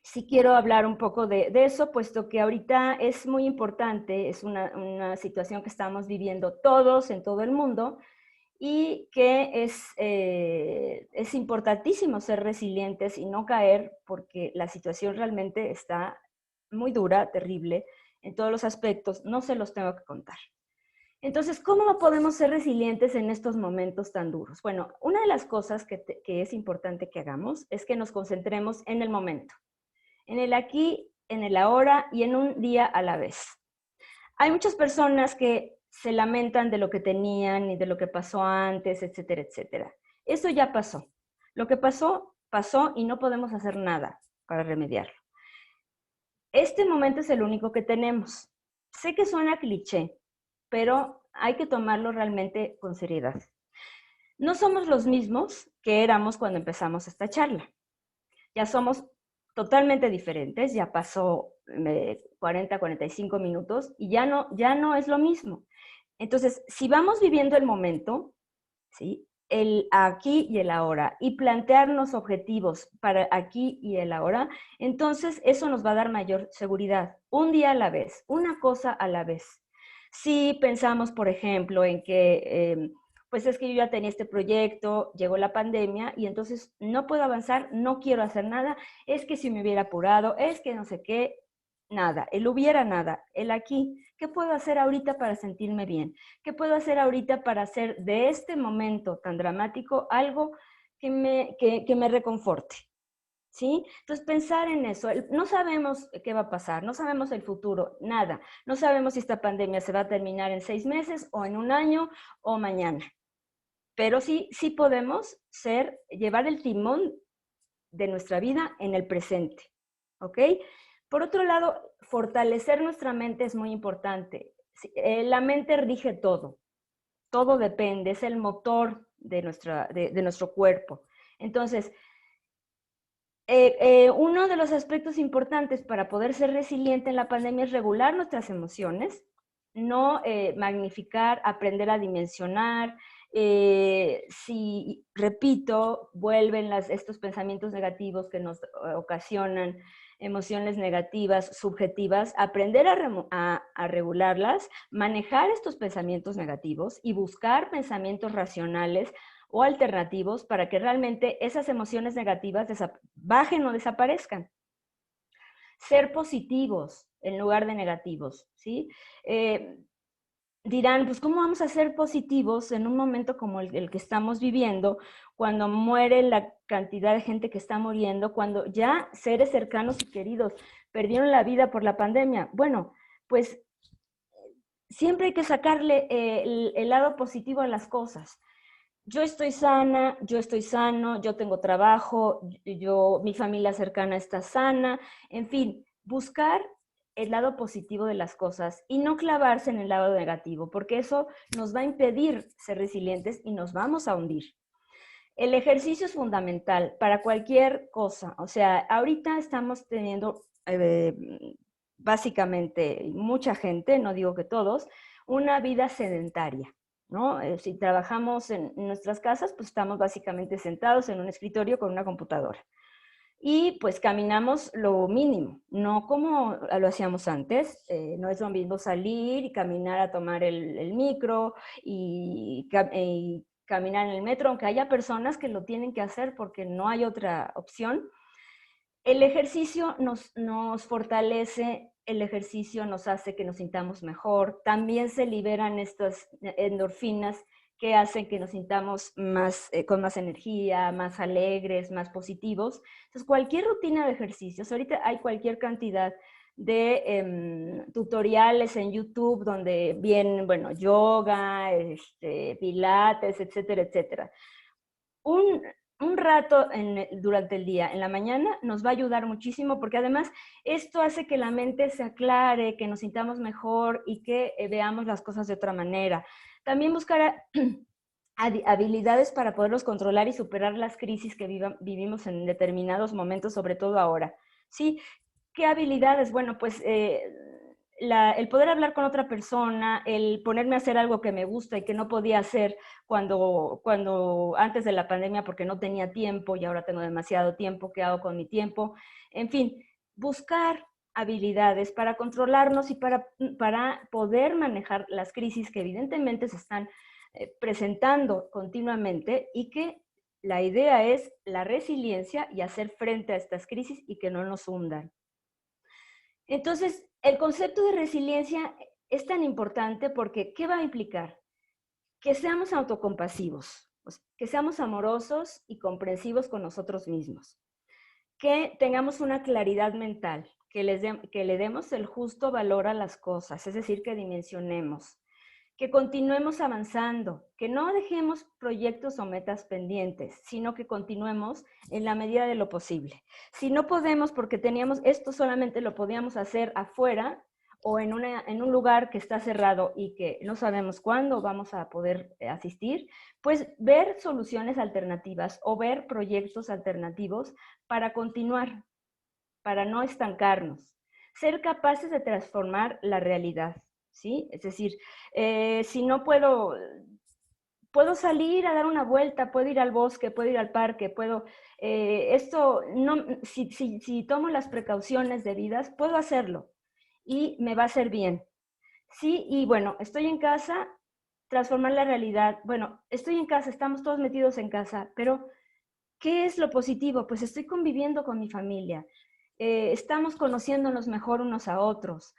B: sí quiero hablar un poco de eso, puesto que ahorita es muy importante, es una situación que estamos viviendo todos en todo el mundo, y que es importantísimo ser resilientes y no caer porque la situación realmente está muy dura, terrible, en todos los aspectos, no se los tengo que contar. Entonces, ¿cómo podemos ser resilientes en estos momentos tan duros? Bueno, una de las cosas que es importante que hagamos es que nos concentremos en el momento, en el aquí, en el ahora y en un día a la vez. Hay muchas personas que se lamentan de lo que tenían y de lo que pasó antes, etcétera, etcétera. Eso ya pasó. Lo que pasó, pasó y no podemos hacer nada para remediarlo. Este momento es el único que tenemos. Sé que suena cliché, pero hay que tomarlo realmente con seriedad. No somos los mismos que éramos cuando empezamos esta charla. Ya somos totalmente diferentes, ya pasó 40, 45 minutos y ya no es lo mismo. Entonces, si vamos viviendo el momento, ¿sí? El aquí y el ahora, y plantearnos objetivos para aquí y el ahora, entonces eso nos va a dar mayor seguridad. Un día a la vez, una cosa a la vez. Si pensamos, por ejemplo, en que, pues es que yo ya tenía este proyecto, llegó la pandemia y entonces no puedo avanzar, no quiero hacer nada, es que si me hubiera apurado, es que no sé qué, nada, el hubiera nada, el aquí. ¿Qué puedo hacer ahorita para sentirme bien? ¿Qué puedo hacer ahorita para hacer de este momento tan dramático algo que me reconforte? ¿Sí? Entonces, pensar en eso. No sabemos qué va a pasar, no sabemos el futuro, nada. No sabemos si esta pandemia se va a terminar en 6 meses o en un año o mañana. Pero sí podemos llevar el timón de nuestra vida en el presente. ¿Ok? Por otro lado, fortalecer nuestra mente es muy importante. La mente rige todo. Todo depende, es el motor de nuestro cuerpo. Entonces, uno de los aspectos importantes para poder ser resiliente en la pandemia es regular nuestras emociones, no magnificar, aprender a dimensionar. Si, repito, vuelven estos pensamientos negativos que nos ocasionan emociones negativas, subjetivas, aprender a regularlas, manejar estos pensamientos negativos y buscar pensamientos racionales o alternativos para que realmente esas emociones negativas bajen o desaparezcan. Ser positivos en lugar de negativos, ¿sí? Dirán, pues, ¿cómo vamos a ser positivos en un momento como el que estamos viviendo, cuando muere la cantidad de gente que está muriendo, cuando ya seres cercanos y queridos perdieron la vida por la pandemia? Bueno, pues siempre hay que sacarle el lado positivo a las cosas. Yo estoy sana, yo estoy sano, yo tengo trabajo, mi familia cercana está sana, en fin, buscar el lado positivo de las cosas y no clavarse en el lado negativo, porque eso nos va a impedir ser resilientes y nos vamos a hundir. El ejercicio es fundamental para cualquier cosa. O sea, ahorita estamos teniendo básicamente mucha gente, no digo que todos, una vida sedentaria, ¿no? Si trabajamos en nuestras casas, pues estamos básicamente sentados en un escritorio con una computadora. Y pues caminamos lo mínimo, no como lo hacíamos antes. No es lo mismo salir y caminar a tomar el micro y caminar en el metro, aunque haya personas que lo tienen que hacer porque no hay otra opción. El ejercicio nos fortalece, el ejercicio nos hace que nos sintamos mejor. También se liberan estas endorfinas que hacen que nos sintamos con más energía, más alegres, más positivos. Entonces, cualquier rutina de ejercicios, ahorita hay cualquier cantidad de tutoriales en YouTube donde vienen, bueno, yoga, pilates, etcétera, etcétera. Un rato durante el día, en la mañana, nos va a ayudar muchísimo porque además esto hace que la mente se aclare, que nos sintamos mejor y que veamos las cosas de otra manera. También buscar habilidades para poderlos controlar y superar las crisis que vivimos en determinados momentos, sobre todo ahora. ¿Sí? ¿Qué habilidades? Bueno, pues el poder hablar con otra persona, el ponerme a hacer algo que me gusta y que no podía hacer cuando antes de la pandemia porque no tenía tiempo y ahora tengo demasiado tiempo, ¿qué hago con mi tiempo? En fin, buscar habilidades para controlarnos y para poder manejar las crisis que evidentemente se están presentando continuamente y que la idea es la resiliencia y hacer frente a estas crisis y que no nos hundan. Entonces, el concepto de resiliencia es tan importante porque ¿qué va a implicar? Que seamos autocompasivos, que seamos amorosos y comprensivos con nosotros mismos, que tengamos una claridad mental, que le demos el justo valor a las cosas, es decir, que dimensionemos, que continuemos avanzando, que no dejemos proyectos o metas pendientes, sino que continuemos en la medida de lo posible. Si no podemos, porque teníamos esto solamente lo podíamos hacer afuera o en un lugar que está cerrado y que no sabemos cuándo vamos a poder asistir, pues ver soluciones alternativas o ver proyectos alternativos para continuar, para no estancarnos, ser capaces de transformar la realidad. ¿Sí? Es decir, si no puedo salir a dar una vuelta, puedo ir al bosque, puedo ir al parque, si tomo las precauciones debidas, puedo hacerlo y me va a hacer bien. Sí, y bueno, estoy en casa, transformar la realidad. Bueno, estoy en casa, estamos todos metidos en casa, pero ¿qué es lo positivo? Pues estoy conviviendo con mi familia. Estamos conociéndonos mejor unos a otros.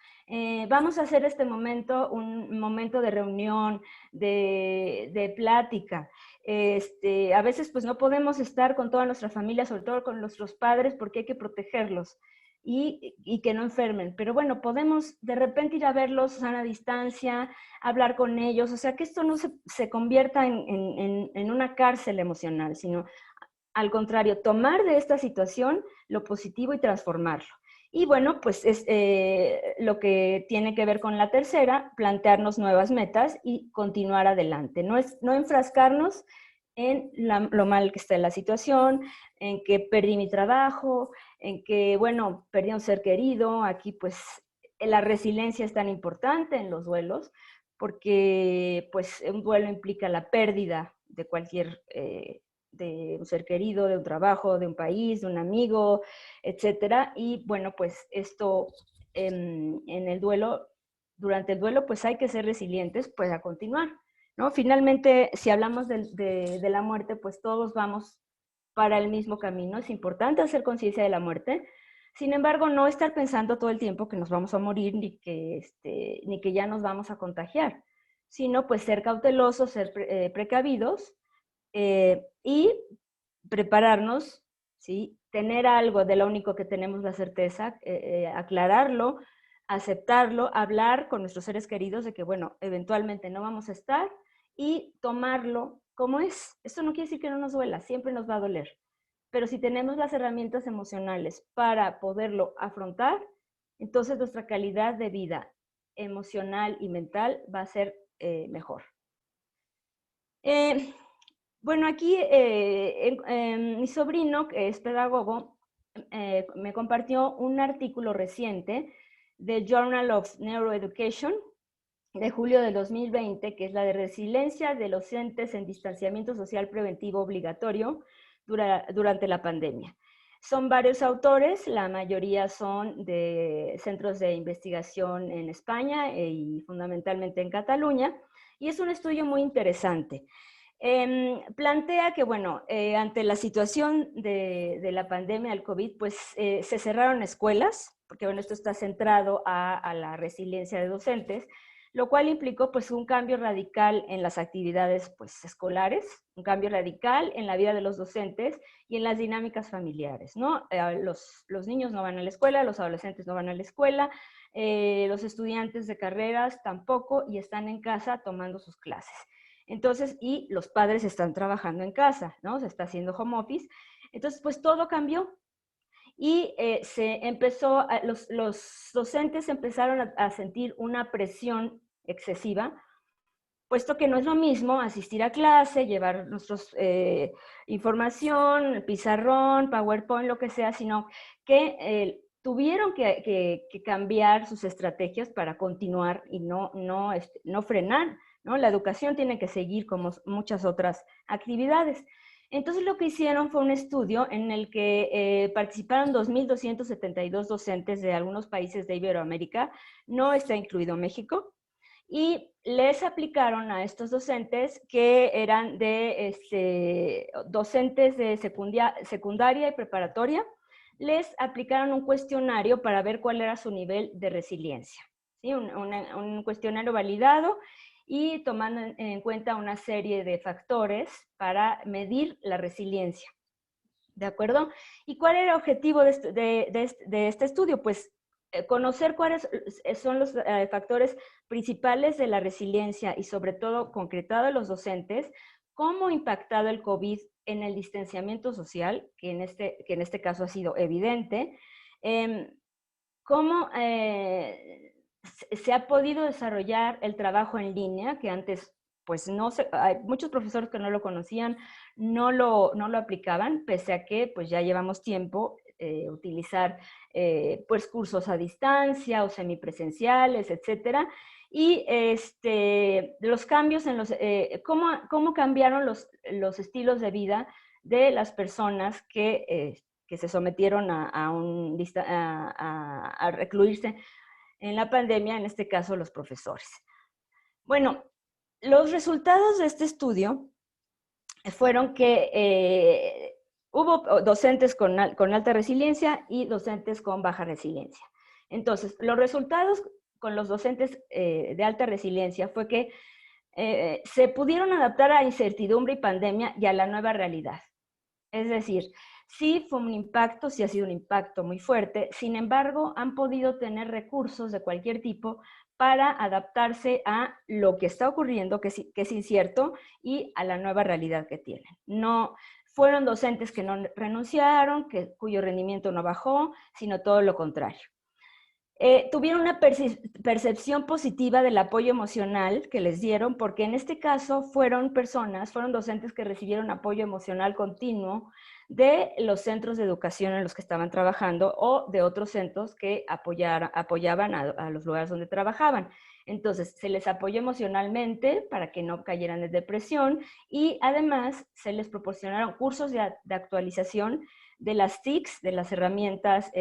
B: Vamos a hacer este momento un momento de reunión, de plática. A veces pues no podemos estar con toda nuestra familia, sobre todo con nuestros padres, porque hay que protegerlos y que no enfermen. Pero bueno, podemos de repente ir a verlos a sana distancia, hablar con ellos, o sea, que esto no se convierta en una cárcel emocional, sino al contrario, tomar de esta situación lo positivo y transformarlo. Y bueno, pues es lo que tiene que ver con la tercera, plantearnos nuevas metas y continuar adelante. No enfrascarnos en lo mal que está la situación, en que perdí mi trabajo, en que, bueno, perdí a un ser querido. Aquí pues la resiliencia es tan importante en los duelos, porque pues un duelo implica la pérdida de cualquier de un ser querido, de un trabajo, de un país, de un amigo, etcétera. Y bueno, pues esto en el duelo, durante el duelo, pues hay que ser resilientes, pues a continuar, ¿no? Finalmente, si hablamos de la muerte, pues todos vamos para el mismo camino. Es importante hacer conciencia de la muerte. Sin embargo, no estar pensando todo el tiempo que nos vamos a morir ni que ya nos vamos a contagiar, sino pues ser cautelosos, ser precavidos, y prepararnos, ¿sí? Tener algo de lo único que tenemos la certeza, aclararlo, aceptarlo, hablar con nuestros seres queridos de que, bueno, eventualmente no vamos a estar y tomarlo como es. Esto no quiere decir que no nos duela, siempre nos va a doler. Pero si tenemos las herramientas emocionales para poderlo afrontar, entonces nuestra calidad de vida emocional y mental va a ser mejor. Bueno, aquí mi sobrino, que es pedagogo, me compartió un artículo reciente del Journal of Neuroeducation de julio de 2020, que es la de resiliencia de docentes en distanciamiento social preventivo obligatorio durante la pandemia. Son varios autores, la mayoría son de centros de investigación en España y fundamentalmente en Cataluña, y es un estudio muy interesante. Plantea que, bueno, ante la situación de la pandemia del COVID, pues se cerraron escuelas, porque bueno, esto está centrado a la resiliencia de docentes. lo cual implicó pues un cambio radical en las actividades pues escolares, un cambio radical en la vida de los docentes y en las dinámicas familiares, ¿no? Los niños no van a la escuela, los adolescentes no van a la escuela, los estudiantes de carreras tampoco, y están en casa tomando sus clases. Entonces, y los padres están trabajando en casa, ¿no? Se está haciendo home office. Entonces, pues todo cambió. Y los docentes empezaron a sentir una presión excesiva, puesto que no es lo mismo asistir a clase, llevar nuestros información, pizarrón, PowerPoint, lo que sea, sino que tuvieron que cambiar sus estrategias para continuar y no frenar, ¿no? La educación tiene que seguir como muchas otras actividades. Entonces lo que hicieron fue un estudio en el que participaron 2.272 docentes de algunos países de Iberoamérica, no está incluido México, y les aplicaron a estos docentes que eran docentes de secundaria y preparatoria, les aplicaron un cuestionario para ver cuál era su nivel de resiliencia, ¿sí? Un cuestionario validado y tomando en cuenta una serie de factores para medir la resiliencia. ¿De acuerdo? ¿Y cuál era el objetivo de este estudio? Pues conocer cuáles son los factores principales de la resiliencia y sobre todo concretado a los docentes, cómo ha impactado el COVID en el distanciamiento social, que en este caso ha sido evidente, cómo se ha podido desarrollar el trabajo en línea, que antes pues hay muchos profesores que no lo conocían, no lo aplicaban, pese a que pues ya llevamos tiempo utilizar pues cursos a distancia o semipresenciales, etcétera. Y los cambios en cómo cambiaron los estilos de vida de las personas que se sometieron a recluirse en la pandemia, en este caso los profesores. Bueno, los resultados de este estudio fueron que hubo docentes con alta resiliencia y docentes con baja resiliencia. Entonces, los resultados con los docentes de alta resiliencia fue que se pudieron adaptar a incertidumbre y pandemia y a la nueva realidad. Es decir, sí fue un impacto, sí ha sido un impacto muy fuerte, sin embargo, han podido tener recursos de cualquier tipo para adaptarse a lo que está ocurriendo, que es incierto, y a la nueva realidad que tienen. No fueron docentes que no renunciaron, cuyo rendimiento no bajó, sino todo lo contrario. Tuvieron una percepción positiva del apoyo emocional que les dieron, porque en este caso fueron docentes que recibieron apoyo emocional continuo de los centros de educación en los que estaban trabajando o de otros centros que apoyaban a los lugares donde trabajaban. Entonces, se les apoyó emocionalmente para que no cayeran en depresión y además se les proporcionaron cursos de actualización de las TICs, de las herramientas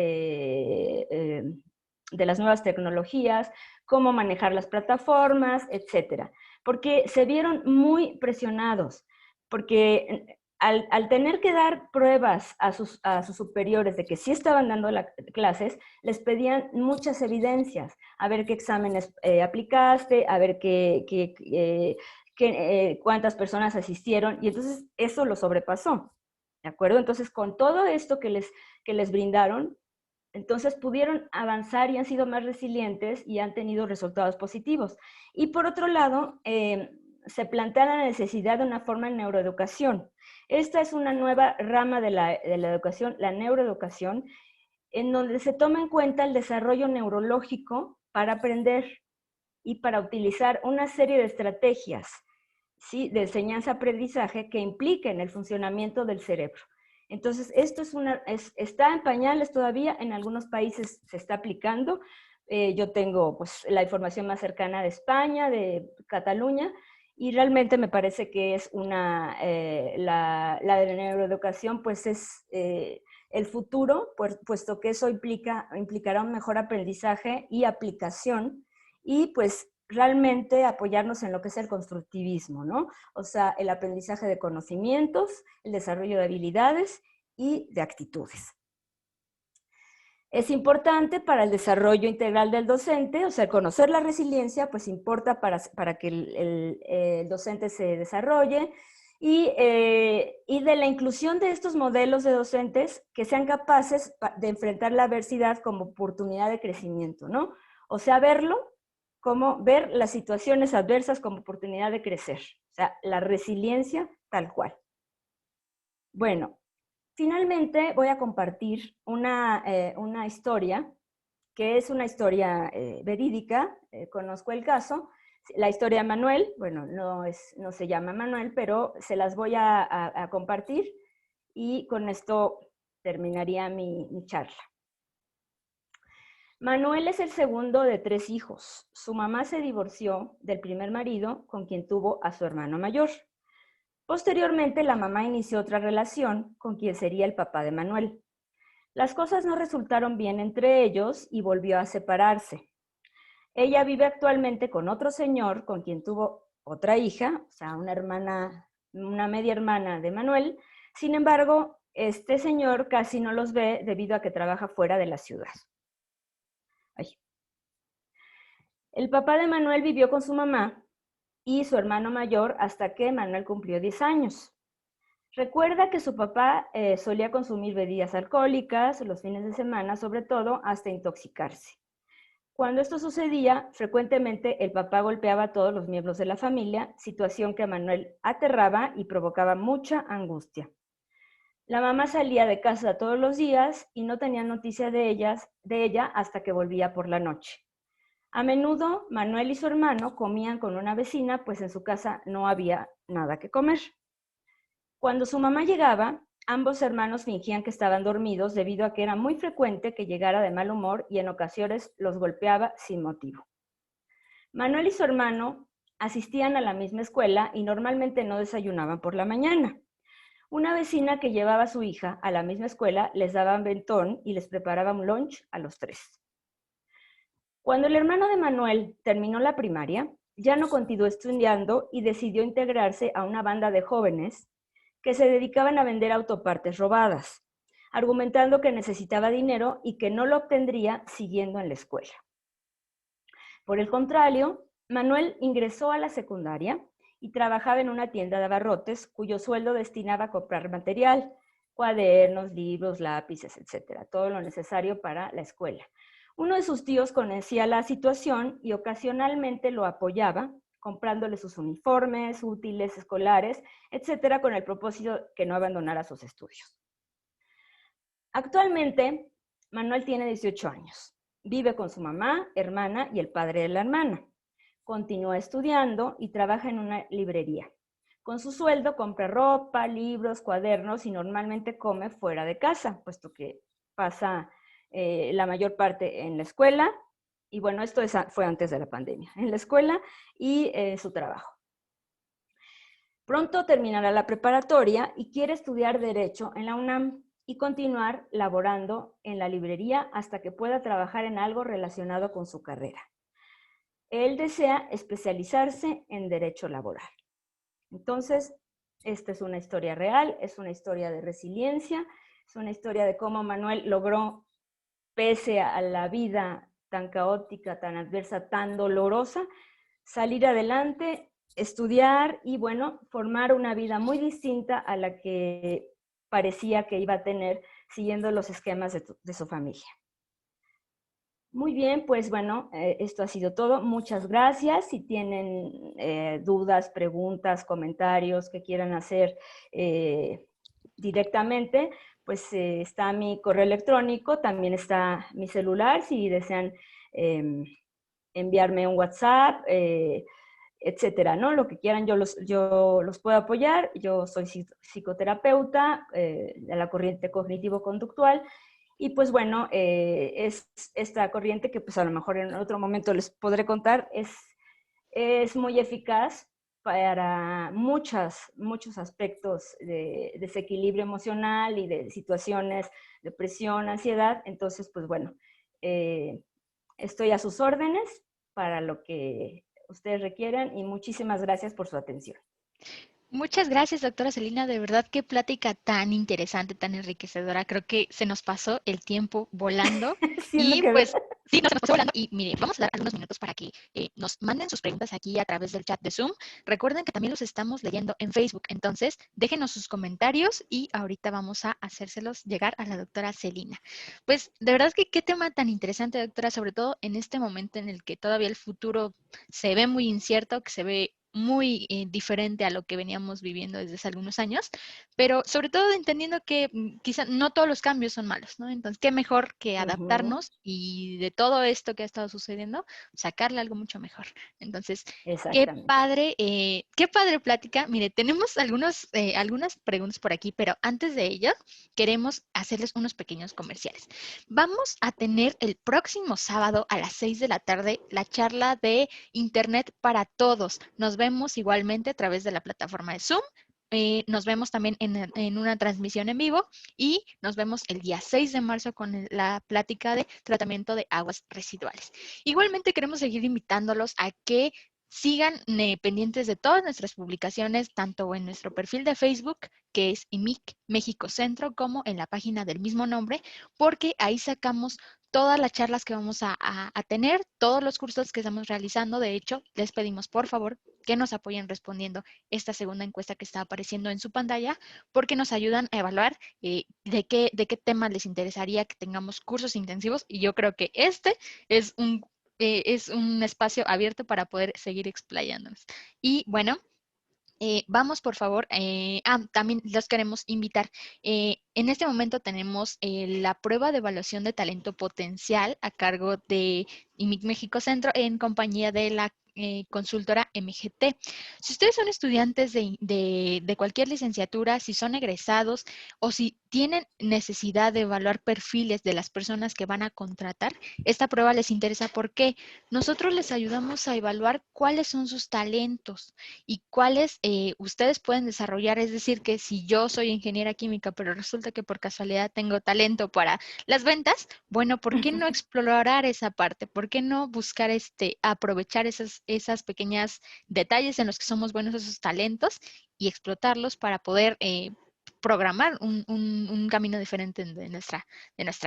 B: de las nuevas tecnologías, cómo manejar las plataformas, etcétera. Porque se vieron muy presionados, porque al tener que dar pruebas a sus superiores de que sí estaban dando clases, les pedían muchas evidencias, a ver qué exámenes aplicaste, a ver cuántas personas asistieron, y entonces eso lo sobrepasó, ¿de acuerdo? Entonces, con todo esto que les brindaron, entonces pudieron avanzar y han sido más resilientes y han tenido resultados positivos. Y por otro lado, se plantea la necesidad de una forma de neuroeducación. Esta es una nueva rama de la educación, la neuroeducación, en donde se toma en cuenta el desarrollo neurológico para aprender y para utilizar una serie de estrategias, ¿sí?, de enseñanza-aprendizaje que impliquen el funcionamiento del cerebro. Entonces, esto está en pañales todavía, en algunos países se está aplicando. Yo tengo pues, la información más cercana de España, de Cataluña, y realmente me parece que es la de neuroeducación, pues es el futuro, puesto que eso implicará un mejor aprendizaje y aplicación, y pues realmente apoyarnos en lo que es el constructivismo, ¿no? O sea, el aprendizaje de conocimientos, el desarrollo de habilidades y de actitudes. Es importante para el desarrollo integral del docente, o sea, conocer la resiliencia, pues importa para que el docente se desarrolle, y de la inclusión de estos modelos de docentes que sean capaces de enfrentar la adversidad como oportunidad de crecimiento, ¿no? O sea, ver las situaciones adversas como oportunidad de crecer, o sea, la resiliencia tal cual. Bueno, finalmente voy a compartir una historia, que es una historia verídica, conozco el caso, la historia de Manuel, bueno, no se llama Manuel, pero se las voy a compartir y con esto terminaría mi charla. Manuel es el segundo de 3 hijos. Su mamá se divorció del primer marido con quien tuvo a su hermano mayor. Posteriormente, la mamá inició otra relación con quien sería el papá de Manuel. Las cosas no resultaron bien entre ellos y volvió a separarse. Ella vive actualmente con otro señor con quien tuvo otra hija, o sea, una media hermana de Manuel. Sin embargo, este señor casi no los ve debido a que trabaja fuera de la ciudad. Ay. El papá de Manuel vivió con su mamá y su hermano mayor hasta que Manuel cumplió 10 años. Recuerda que su papá solía consumir bebidas alcohólicas los fines de semana, sobre todo hasta intoxicarse. Cuando esto sucedía, frecuentemente el papá golpeaba a todos los miembros de la familia, situación que a Manuel aterraba y provocaba mucha angustia. La mamá salía de casa todos los días y no tenía noticia de ella hasta que volvía por la noche. A menudo, Manuel y su hermano comían con una vecina, pues en su casa no había nada que comer. Cuando su mamá llegaba, ambos hermanos fingían que estaban dormidos debido a que era muy frecuente que llegara de mal humor y en ocasiones los golpeaba sin motivo. Manuel y su hermano asistían a la misma escuela y normalmente no desayunaban por la mañana. Una vecina que llevaba a su hija a la misma escuela les daba un ventón y les preparaba un lunch a los 3. Cuando el hermano de Manuel terminó la primaria, ya no continuó estudiando y decidió integrarse a una banda de jóvenes que se dedicaban a vender autopartes robadas, argumentando que necesitaba dinero y que no lo obtendría siguiendo en la escuela. Por el contrario, Manuel ingresó a la secundaria y trabajaba en una tienda de abarrotes cuyo sueldo destinaba a comprar material, cuadernos, libros, lápices, etcétera, todo lo necesario para la escuela. Uno de sus tíos conocía la situación y ocasionalmente lo apoyaba, comprándole sus uniformes, útiles escolares, etcétera, con el propósito que no abandonara sus estudios. Actualmente, Manuel tiene 18 años. Vive con su mamá, hermana y el padre de la hermana. Continúa estudiando y trabaja en una librería. Con su sueldo compra ropa, libros, cuadernos y normalmente come fuera de casa, puesto que pasa la mayor parte en la escuela. Y bueno, esto fue antes de la pandemia, en la escuela y su trabajo. Pronto terminará la preparatoria y quiere estudiar Derecho en la UNAM y continuar laborando en la librería hasta que pueda trabajar en algo relacionado con su carrera. Él desea especializarse en Derecho Laboral. Entonces, esta es una historia real, es una historia de resiliencia, es una historia de cómo Manuel logró, pese a la vida tan caótica, tan adversa, tan dolorosa, salir adelante, estudiar y, bueno, formar una vida muy distinta a la que parecía que iba a tener siguiendo los esquemas de su familia. Muy bien, pues bueno, esto ha sido todo. Muchas gracias. Si tienen dudas, preguntas, comentarios que quieran hacer directamente, pues está mi correo electrónico, también está mi celular, si desean enviarme un WhatsApp, etcétera, ¿no? Lo que quieran, yo los puedo apoyar. Yo soy psicoterapeuta de la corriente cognitivo-conductual. Y pues bueno, es esta corriente que pues a lo mejor en otro momento les podré contar, es muy eficaz para muchos aspectos de desequilibrio emocional y de situaciones, depresión, ansiedad. Entonces, pues bueno, estoy a sus órdenes para lo que ustedes requieran y muchísimas gracias por su atención.
A: Muchas gracias, doctora Celina. De verdad, qué plática tan interesante, tan enriquecedora. Creo que se nos pasó el tiempo volando
B: Sí, es lo
A: y
B: que veo.
A: pues sí, nos pasó volando. Y mire, vamos a dar algunos minutos para que nos manden sus preguntas aquí a través del chat de Zoom. Recuerden que también los estamos leyendo en Facebook. Entonces, déjenos sus comentarios y ahorita vamos a hacérselos llegar a la doctora Celina. Pues de verdad que qué tema tan interesante, doctora, sobre todo en este momento en el que todavía el futuro se ve muy incierto, que se ve muy diferente a lo que veníamos viviendo desde hace algunos años, pero sobre todo entendiendo que quizá no todos los cambios son malos, ¿no? Entonces, qué mejor que
B: Ujú,
A: adaptarnos y de todo esto que ha estado sucediendo, sacarle algo mucho mejor. Entonces,
B: exactamente.
A: qué padre plática. Mire, tenemos algunas preguntas por aquí, pero antes de ello, queremos hacerles unos pequeños comerciales. Vamos a tener el próximo sábado a las 6 de la tarde la charla de Internet para todos. Nos vemos igualmente a través de la plataforma de Zoom. Nos vemos también en una transmisión en vivo y nos vemos el día 6 de marzo con la plática de tratamiento de aguas residuales. Igualmente queremos seguir invitándolos a que sigan pendientes de todas nuestras publicaciones, tanto en nuestro perfil de Facebook, que es IMIC México Centro, como en la página del mismo nombre, porque ahí sacamos todas las charlas que vamos a tener, todos los cursos que estamos realizando. De hecho, les pedimos por favor que nos apoyen respondiendo esta segunda encuesta que está apareciendo en su pantalla, porque nos ayudan a evaluar de qué tema les interesaría que tengamos cursos intensivos. Y yo creo que este es un espacio abierto para poder seguir explayándonos. Y bueno, vamos, por favor. También los queremos invitar. En este momento tenemos la prueba de evaluación de talento potencial a cargo de IMIC México Centro en compañía de la consultora MGT. Si ustedes son estudiantes de cualquier licenciatura, si son egresados o si tienen necesidad de evaluar perfiles de las personas que van a contratar, esta prueba les interesa porque nosotros les ayudamos a evaluar cuáles son sus talentos y cuáles ustedes pueden desarrollar. Es decir, que si yo soy ingeniera química, pero resulta que por casualidad tengo talento para las ventas, bueno, ¿por qué no explorar esa parte? ¿Por qué no buscar aprovechar esas pequeñas detalles en los que somos buenos, esos talentos, y explotarlos para poder programar un camino diferente de nuestra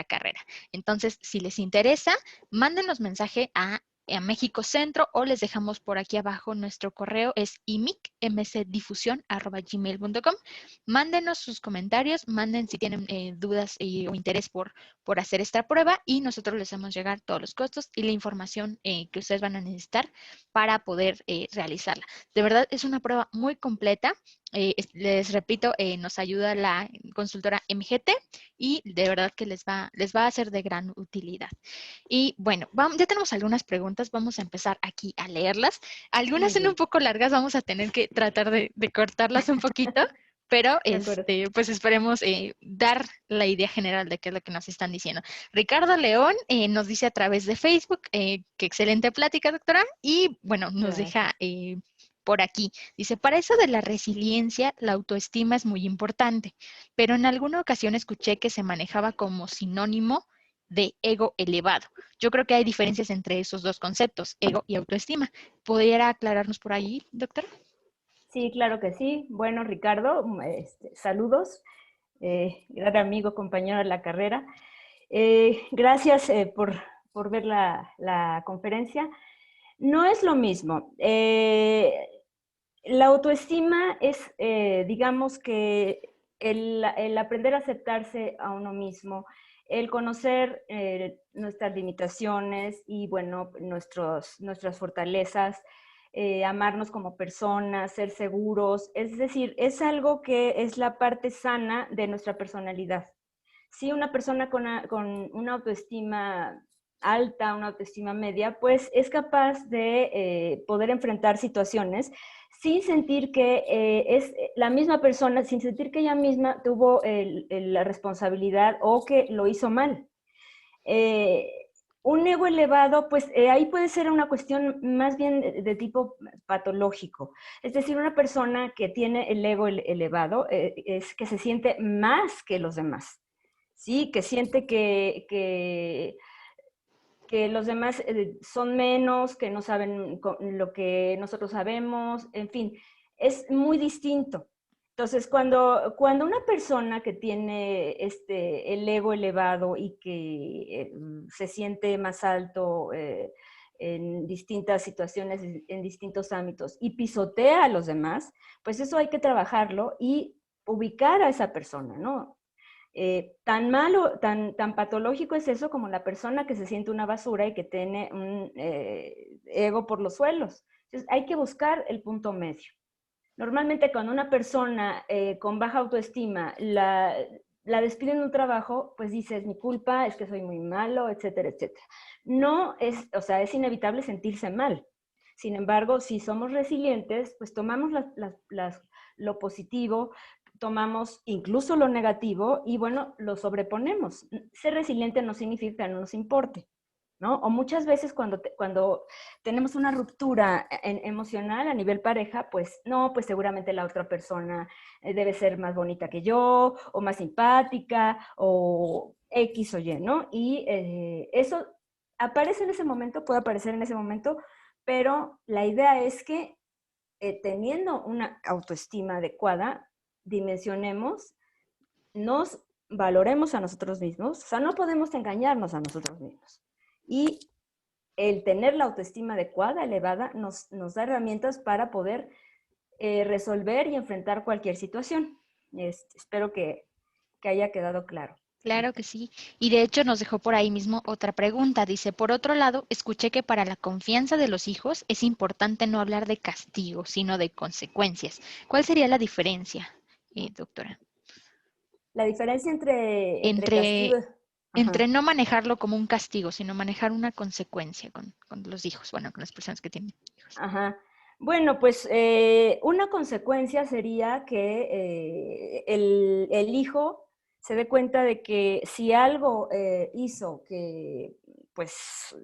A: carrera? Entonces, si les interesa, mándenos mensaje a México Centro, o les dejamos por aquí abajo nuestro correo, es imicmcdifusión@gmail.com. Mándenos sus comentarios, manden si tienen dudas o interés por hacer esta prueba, y nosotros les hacemos llegar todos los costos y la información que ustedes van a necesitar para poder realizarla. De verdad, es una prueba muy completa. Les repito, nos ayuda la consultora MGT y de verdad que les va a ser de gran utilidad. Y bueno, ya tenemos algunas preguntas, vamos a empezar aquí a leerlas. Algunas
B: Muy
A: son un
B: bien,
A: poco largas, vamos a tener que tratar de cortarlas un poquito, pero
B: de acuerdo.
A: pues esperemos dar la idea general de qué es lo que nos están diciendo. Ricardo León nos dice a través de Facebook, qué excelente plática, doctora, y bueno, nos deja
B: Gracias.
A: por aquí. Dice, para eso de la resiliencia, la autoestima es muy importante, pero en alguna ocasión escuché que se manejaba como sinónimo de ego elevado. Yo creo que hay diferencias entre esos dos conceptos, ego y autoestima. ¿Pudiera aclararnos por ahí, doctor?
B: Sí, claro que sí. Bueno, Ricardo, saludos, gran amigo, compañero de la carrera. Gracias por ver la conferencia. No es lo mismo. La autoestima es, digamos que el aprender a aceptarse a uno mismo, el conocer nuestras limitaciones y, bueno, nuestras fortalezas, amarnos como personas, ser seguros. Es decir, es algo que es la parte sana de nuestra personalidad. Si una persona con una autoestima alta, una autoestima media, pues es capaz de poder enfrentar situaciones sin sentir que es la misma persona, sin sentir que ella misma tuvo la responsabilidad o que lo hizo mal. Eh, un ego elevado, pues ahí puede ser una cuestión más bien de tipo patológico. Es decir, una persona que tiene el ego elevado es que se siente más que los demás. Sí, que siente que los demás son menos, que no saben lo que nosotros sabemos, en fin. es muy distinto. Entonces, cuando una persona que tiene el ego elevado y que se siente más alto en distintas situaciones, en distintos ámbitos, y pisotea a los demás, pues eso hay que trabajarlo y ubicar a esa persona, ¿no? Tan malo, tan patológico es eso como la persona que se siente una basura y que tiene un ego por los suelos. Entonces, hay que buscar el punto medio. Normalmente cuando una persona con baja autoestima la despiden de un trabajo, pues dice, es mi culpa, es que soy muy malo, etcétera, etcétera. No es, o sea, es inevitable sentirse mal. Sin embargo, si somos resilientes, pues tomamos lo positivo, tomamos incluso lo negativo y bueno, lo sobreponemos. Ser resiliente no significa que no nos importe, ¿no? O muchas veces cuando tenemos una ruptura emocional a nivel pareja, pues no, pues seguramente la otra persona debe ser más bonita que yo, o más simpática, o X o Y, ¿no? Y eso aparece en ese momento, puede aparecer en ese momento, pero la idea es que teniendo una autoestima adecuada, dimensionemos, nos valoremos a nosotros mismos, o sea, no podemos engañarnos a nosotros mismos. Y el tener la autoestima adecuada, elevada, nos da herramientas para poder resolver y enfrentar cualquier situación. Espero que haya quedado claro.
A: Claro que sí. Y de hecho nos dejó por ahí mismo otra pregunta. Dice, por otro lado, escuché que para la confianza de los hijos es importante no hablar de castigo, sino de consecuencias. ¿Cuál sería la diferencia, doctora?
B: La diferencia entre
A: Entre,
B: castigo...
A: entre
B: Ajá.
A: no manejarlo como un castigo, sino manejar una consecuencia con los hijos, bueno, con las personas que tienen hijos.
B: Ajá. Bueno, pues una consecuencia sería que el hijo se dé cuenta de que si algo hizo que pues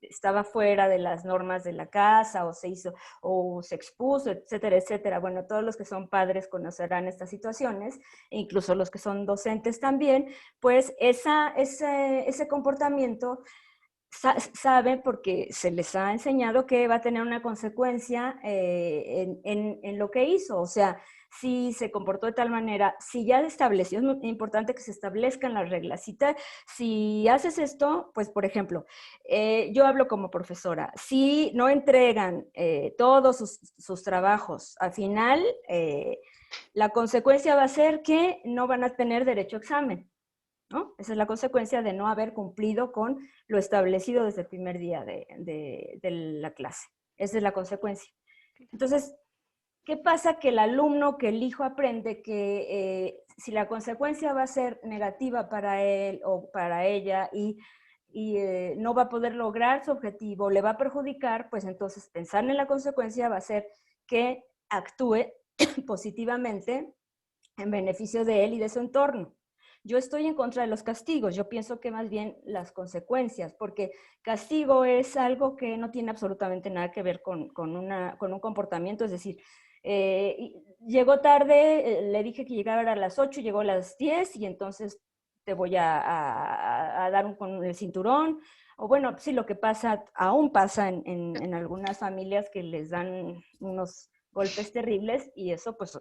B: estaba fuera de las normas de la casa o se hizo o se expuso, etcétera, etcétera. Bueno, todos los que son padres conocerán estas situaciones, e incluso los que son docentes también, pues ese comportamiento saben porque se les ha enseñado que va a tener una consecuencia en lo que hizo. O sea, si se comportó de tal manera, si ya estableció, es muy importante que se establezcan las reglas. Si haces esto, pues por ejemplo, yo hablo como profesora, si no entregan todos sus trabajos al final, la consecuencia va a ser que no van a tener derecho a examen, ¿no? Esa es la consecuencia de no haber cumplido con lo establecido desde el primer día de la clase. Esa es la consecuencia. Entonces, ¿qué pasa? Que el alumno, que el hijo aprende que si la consecuencia va a ser negativa para él o para ella y no va a poder lograr su objetivo, le va a perjudicar, pues entonces pensar en la consecuencia va a hacer que actúe positivamente en beneficio de él y de su entorno. Yo estoy en contra de los castigos, yo pienso que más bien las consecuencias, porque castigo es algo que no tiene absolutamente nada que ver con un comportamiento, es decir, llegó tarde, le dije que llegara a las 8, llegó a las 10 y entonces te voy a dar con el cinturón, o bueno, sí, lo que pasa, aún pasa en algunas familias que les dan unos golpes terribles y eso pues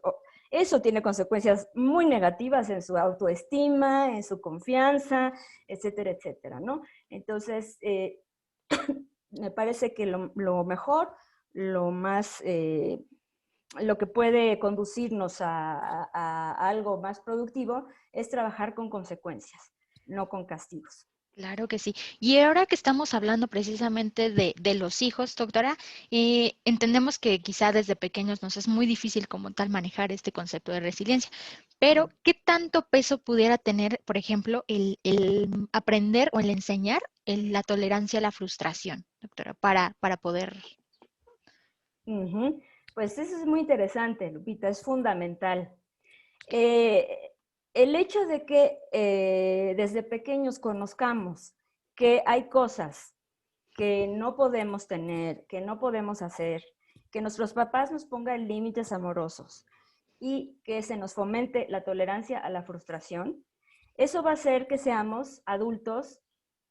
B: eso tiene consecuencias muy negativas en su autoestima, en su confianza, etcétera, etcétera, ¿no? Entonces, me parece que lo mejor, lo más, lo que puede conducirnos a algo más productivo es trabajar con consecuencias, no con castigos.
A: Claro que sí. Y ahora que estamos hablando precisamente de los hijos, doctora, entendemos que quizá desde pequeños nos es muy difícil como tal manejar este concepto de resiliencia, pero ¿qué tanto peso pudiera tener, por ejemplo, el aprender o el enseñar la tolerancia a la frustración, doctora, para poder...
B: Uh-huh. Pues eso es muy interesante, Lupita, es fundamental. Eh, el hecho de que desde pequeños conozcamos que hay cosas que no podemos tener, que no podemos hacer, que nuestros papás nos pongan límites amorosos y que se nos fomente la tolerancia a la frustración, eso va a hacer que seamos adultos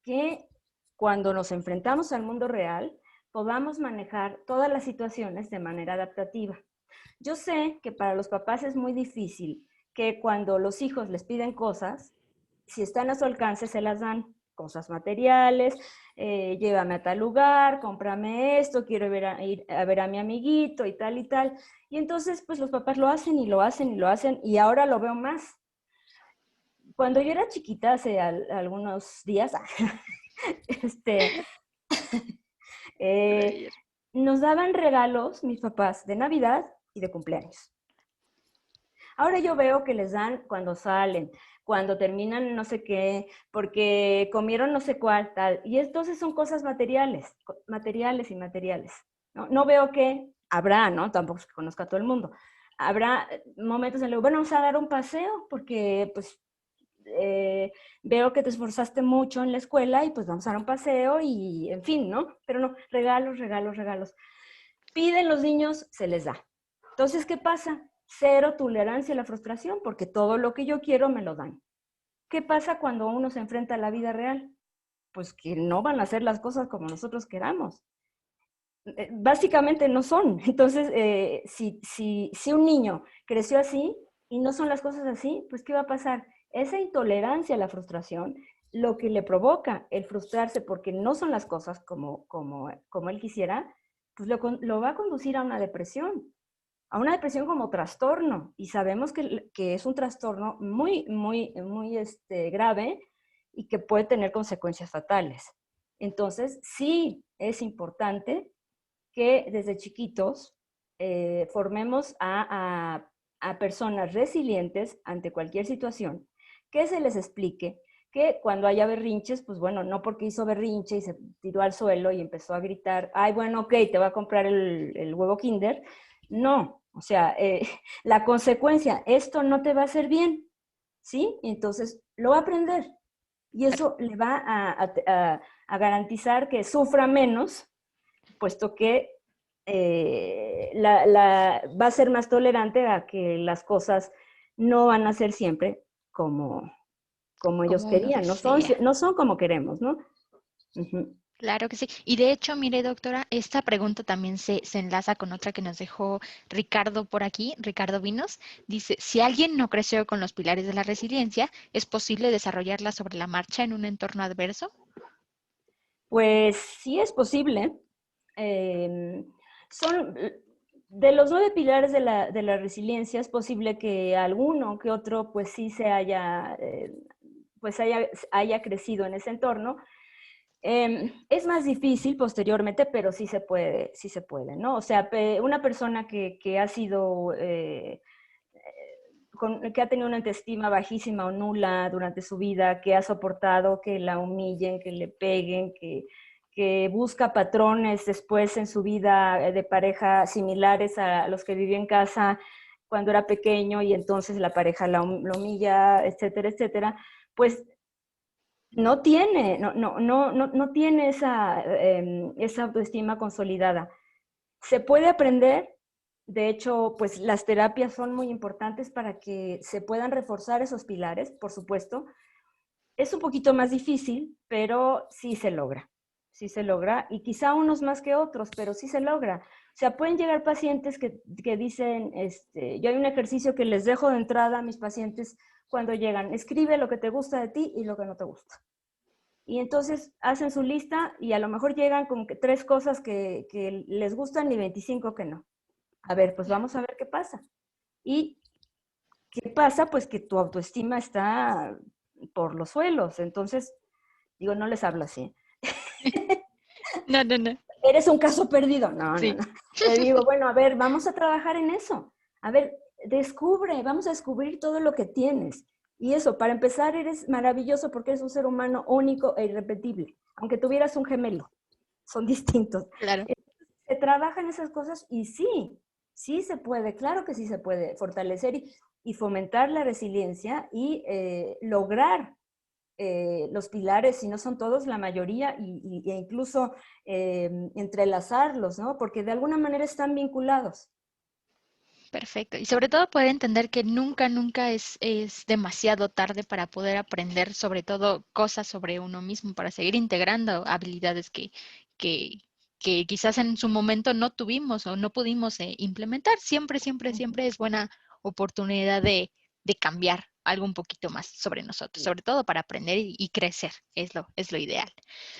B: que cuando nos enfrentamos al mundo real podamos manejar todas las situaciones de manera adaptativa. Yo sé que para los papás es muy difícil que cuando los hijos les piden cosas, si están a su alcance, se las dan. Cosas materiales, llévame a tal lugar, cómprame esto, quiero ir a ver a mi amiguito y tal y tal. Y entonces, pues los papás lo hacen y lo hacen y lo hacen, y ahora lo veo más. Cuando yo era chiquita, hace algunos días, este,
A: A
B: eh,
A: ver.
B: nos daban regalos mis papás de Navidad y de cumpleaños. Ahora yo veo que les dan cuando salen, cuando terminan no sé qué, porque comieron no sé cuál, tal. Y entonces son cosas materiales, materiales y materiales. No, no veo que habrá, ¿no? Tampoco es que conozca a todo el mundo. Habrá momentos en los que, bueno, vamos a dar un paseo porque pues veo que te esforzaste mucho en la escuela y pues vamos a dar un paseo y en fin, ¿no? Pero no, regalos, regalos, regalos. Piden los niños, se les da. Entonces, ¿qué pasa? Cero tolerancia a la frustración, porque todo lo que yo quiero me lo dan. ¿Qué pasa cuando uno se enfrenta a la vida real? Pues que no van a hacer las cosas como nosotros queramos. Básicamente no son. Entonces, si un niño creció así y no son las cosas así, pues ¿qué va a pasar? Esa intolerancia a la frustración, lo que le provoca el frustrarse porque no son las cosas como él quisiera, pues lo va a conducir a una depresión como trastorno. Y sabemos que es un trastorno muy, muy, muy grave y que puede tener consecuencias fatales. Entonces, sí es importante que desde chiquitos formemos a personas resilientes ante cualquier situación, que se les explique que cuando haya berrinches, pues bueno, no porque hizo berrinche y se tiró al suelo y empezó a gritar, ay, bueno, ok, te va a comprar el huevo Kinder. No, o sea, la consecuencia, esto no te va a hacer bien, ¿sí? Entonces, lo va a aprender y eso le va a garantizar que sufra menos, puesto que va a ser más tolerante a que las cosas no van a ser siempre como ellos
A: Como uno
B: querían,
A: desea.
B: no son como queremos, ¿no? Uh-huh.
A: Claro que sí. Y de hecho, mire, doctora, esta pregunta también se enlaza con otra que nos dejó Ricardo por aquí, Ricardo Vinos. Dice, si alguien no creció con los pilares de la resiliencia, ¿es posible desarrollarla sobre la marcha en un entorno adverso?
B: Pues sí es posible. Eh, son de los 9 pilares de la resiliencia, es posible que alguno que otro pues sí haya crecido en ese entorno. Es más difícil posteriormente, pero sí se puede, ¿no? O sea, una persona que ha sido, que ha tenido una autoestima bajísima o nula durante su vida, que ha soportado que la humillen, que le peguen, que busca patrones después en su vida de pareja similares a los que vivió en casa cuando era pequeño y entonces la pareja lo humilla, etcétera, etcétera, pues no tiene esa autoestima consolidada. Se puede aprender, de hecho, pues las terapias son muy importantes para que se puedan reforzar esos pilares, por supuesto. Es un poquito más difícil, pero sí se logra, y quizá unos más que otros, pero sí se logra. O sea, pueden llegar pacientes que dicen, yo hay un ejercicio que les dejo de entrada a mis pacientes cuando llegan, escribe lo que te gusta de ti y lo que no te gusta. Y entonces hacen su lista y a lo mejor llegan con 3 cosas que les gustan y 25 que no. A ver, pues vamos a ver qué pasa. ¿Y qué pasa? Pues que tu autoestima está por los suelos. Entonces, digo, no les hablo así.
A: No, no, no.
B: Eres un caso perdido. No, no,
A: Sí.
B: no. Le digo, bueno, a ver, vamos a trabajar en eso. A ver, vamos a descubrir todo lo que tienes. Y eso, para empezar, eres maravilloso porque eres un ser humano único e irrepetible. Aunque tuvieras un gemelo, son distintos.
A: Claro.
B: Se trabajan esas cosas y sí, sí se puede, claro que sí se puede fortalecer y fomentar la resiliencia y lograr los pilares, si no son todos, la mayoría, e incluso entrelazarlos, ¿no? Porque de alguna manera están vinculados.
A: Perfecto. Y sobre todo poder entender que nunca, nunca es demasiado tarde para poder aprender sobre todo cosas sobre uno mismo, para seguir integrando habilidades que que quizás en su momento no tuvimos o no pudimos implementar. Siempre, siempre, siempre es buena oportunidad de cambiar algo un poquito más sobre nosotros, sobre todo para aprender y crecer, es lo ideal.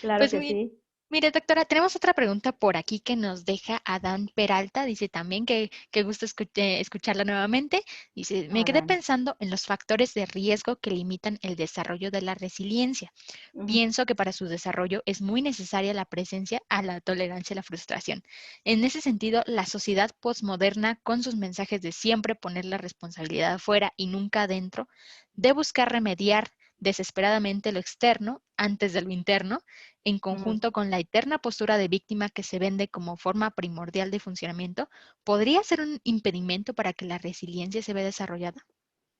B: Claro
A: Pues
B: que sí.
A: mire, doctora, tenemos otra pregunta por aquí que nos deja Adán Peralta. Dice también que gusta escucharla nuevamente. Dice, me quedé
B: Adán.
A: pensando en los factores de riesgo que limitan el desarrollo de la resiliencia.
B: Ujú,
A: Pienso que para su desarrollo es muy necesaria la presencia a la tolerancia a la frustración. En ese sentido, la sociedad posmoderna, con sus mensajes de siempre poner la responsabilidad afuera y nunca adentro, de buscar remediar desesperadamente lo externo antes de lo interno, en
B: ujú.
A: conjunto con la eterna postura de víctima que se vende como forma primordial de funcionamiento, podría ser un impedimento para que la resiliencia se vea desarrollada.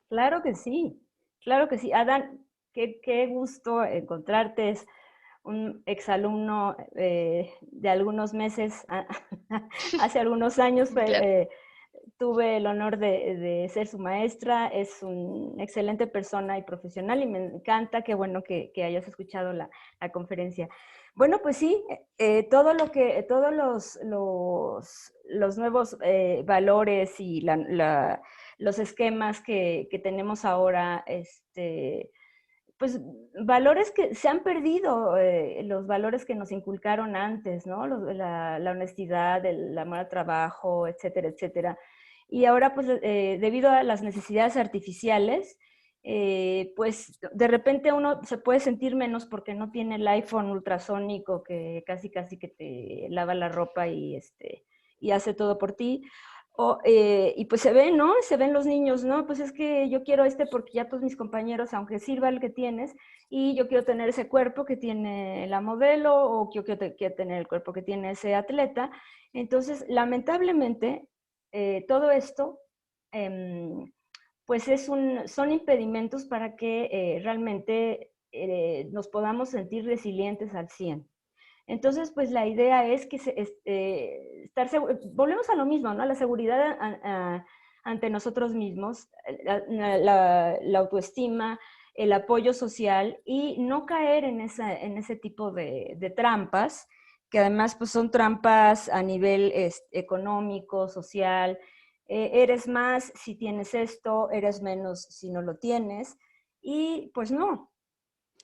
B: Claro que sí, claro que sí. Adán, qué gusto encontrarte. Es un exalumno de algunos meses, hace algunos años
A: Claro.
B: tuve el honor de ser su maestra. Es una excelente persona y profesional y me encanta, qué bueno que hayas escuchado la conferencia. Bueno, pues sí, todos los nuevos valores y los esquemas que tenemos ahora, pues valores que se han perdido, los valores que nos inculcaron antes, ¿no? La honestidad, el amor al trabajo, etcétera, etcétera. Y ahora, pues, debido a las necesidades artificiales, pues de repente uno se puede sentir menos porque no tiene el iPhone ultrasónico que casi casi que te lava la ropa y hace todo por ti. Y pues se ve, ¿no? Se ven los niños, ¿no? Pues es que yo quiero porque ya pues mis compañeros, aunque sirva el que tienes, y yo quiero tener ese cuerpo que tiene la modelo, o yo quiero tener el cuerpo que tiene ese atleta. Entonces, lamentablemente, todo esto, pues son impedimentos para que realmente nos podamos sentir resilientes al 100. Entonces, pues la idea es que volvemos a lo mismo, ¿no? La seguridad ante nosotros mismos, la autoestima, el apoyo social y no caer en ese tipo de trampas, que además pues, son trampas a nivel económico, social. Eres más si tienes esto, eres menos si no lo tienes. Y pues no,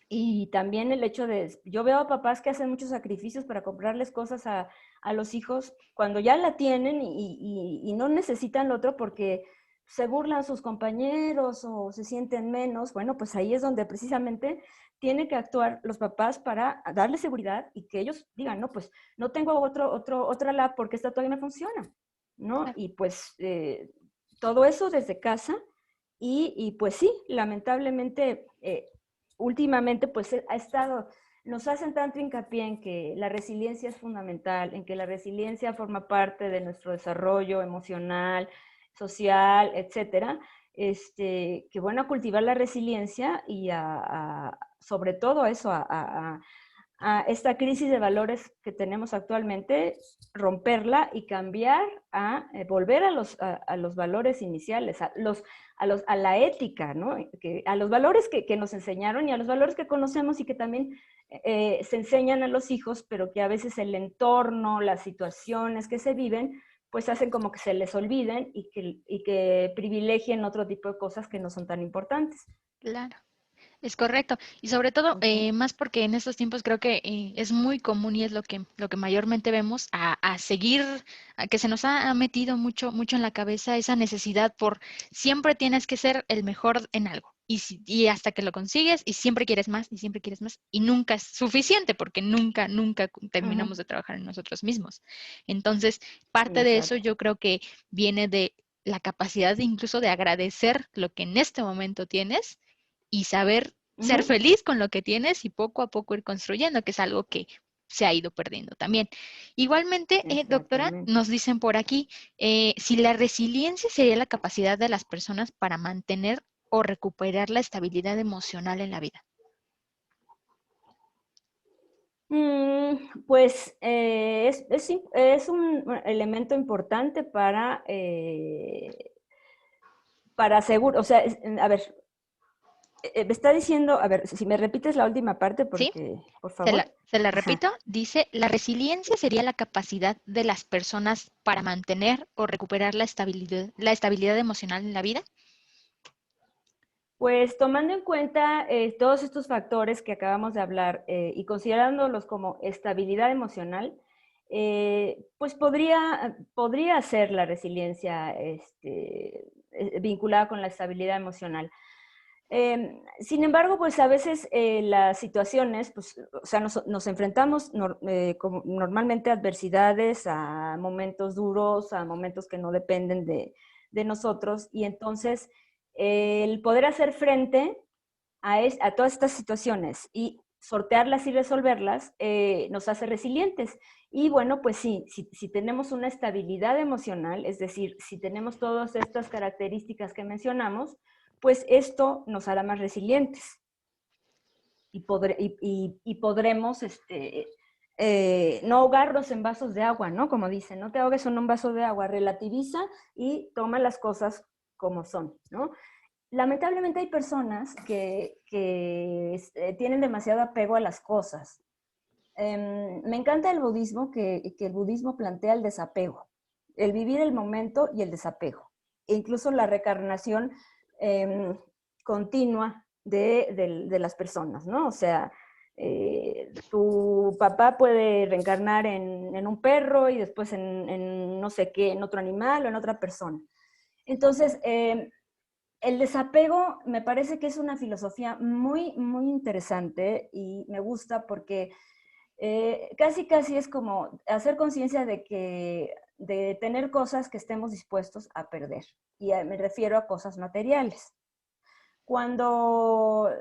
B: y también el hecho yo veo a papás que hacen muchos sacrificios para comprarles cosas a los hijos cuando ya la tienen y no necesitan lo otro porque se burlan sus compañeros o se sienten menos. Bueno, pues ahí es donde precisamente tienen que actuar los papás para darle seguridad y que ellos digan, no, pues no tengo otra lab porque esta todavía no funciona, ¿no?
A: Claro.
B: Y pues todo eso desde casa pues sí, lamentablemente últimamente pues nos hacen tanto hincapié en que la resiliencia es fundamental, en que la resiliencia forma parte de nuestro desarrollo emocional, social, etcétera, que bueno, a cultivar la resiliencia y sobre todo eso, a esta crisis de valores que tenemos actualmente, romperla y cambiar volver a los valores iniciales, a la ética, ¿no? A los valores que nos enseñaron y a los valores que conocemos y que también se enseñan a los hijos, pero que a veces el entorno, las situaciones que se viven, pues hacen como que se les olviden y que privilegien otro tipo de cosas que no son tan importantes.
A: Claro. Es correcto. Y sobre todo,
B: Uh -huh.
A: más porque en estos tiempos creo que es muy común y es lo que mayormente vemos a seguir, a que se nos ha metido mucho, mucho en la cabeza esa necesidad por siempre tienes que ser el mejor en algo. Y hasta que lo consigues y siempre quieres más y siempre quieres más y nunca es suficiente porque nunca, nunca
B: Uh -huh.
A: terminamos de trabajar en nosotros mismos. Entonces, parte de eso
B: Exacto.
A: yo creo que viene de la capacidad incluso de agradecer lo que en este momento tienes y saber
B: Uh
A: ser
B: -huh.
A: feliz con lo que tienes y poco a poco ir construyendo, que es algo que se ha ido perdiendo también. Igualmente, doctora,
B: Exactamente.
A: nos dicen por aquí, si la resiliencia sería la capacidad de las personas para mantener o recuperar la estabilidad emocional en la vida.
B: Pues es un elemento importante para asegurar, o sea, a ver, me está diciendo, a ver, si me repites la última parte,
A: ¿Sí?
B: porque, por
A: Se
B: favor.
A: la
B: Ajá.
A: repito, dice, la resiliencia sería la capacidad de las personas para mantener o recuperar la estabilidad emocional en la vida.
B: Pues tomando en cuenta todos estos factores que acabamos de hablar y considerándolos como estabilidad emocional, pues podría ser la resiliencia vinculada con la estabilidad emocional. Sin embargo, pues a veces las situaciones, pues, o sea, nos enfrentamos normalmente a adversidades, a momentos duros, a momentos que no dependen de nosotros, y entonces el poder hacer frente a todas estas situaciones y sortearlas y resolverlas nos hace resilientes. Y bueno, pues sí, si tenemos una estabilidad emocional, es decir, si tenemos todas estas características que mencionamos, pues esto nos hará más resilientes y podremos no ahogarnos en vasos de agua, ¿no? Como dicen, no te ahogues en un vaso de agua, relativiza y toma las cosas como son, ¿no? Lamentablemente hay personas que tienen demasiado apego a las cosas. Me encanta el budismo, que el budismo plantea el desapego, el vivir el momento y el desapego, e incluso la reencarnación eh, continua de las personas, ¿no? O sea, tu papá puede reencarnar en un perro y después en no sé qué, en otro animal o en otra persona. Entonces, el desapego me parece que es una filosofía muy, muy interesante y me gusta porque casi, casi es como hacer conciencia de tener cosas que estemos dispuestos a perder. Y me refiero a cosas materiales. Cuando,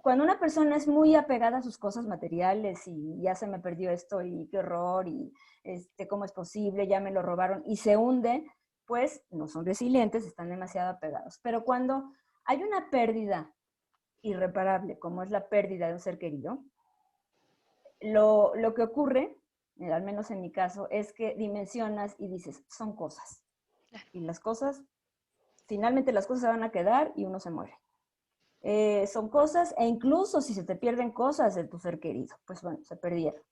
B: cuando una persona es muy apegada a sus cosas materiales y ya se me perdió esto y qué horror y cómo es posible, ya me lo robaron y se hunde, pues no son resilientes, están demasiado apegados. Pero cuando hay una pérdida irreparable, como es la pérdida de un ser querido, lo que ocurre, al menos en mi caso, es que dimensionas y dices, son cosas. Y las cosas, finalmente las cosas se van a quedar y uno se muere. Son cosas, e incluso si se te pierden cosas de tu ser querido, pues bueno, se perdieron.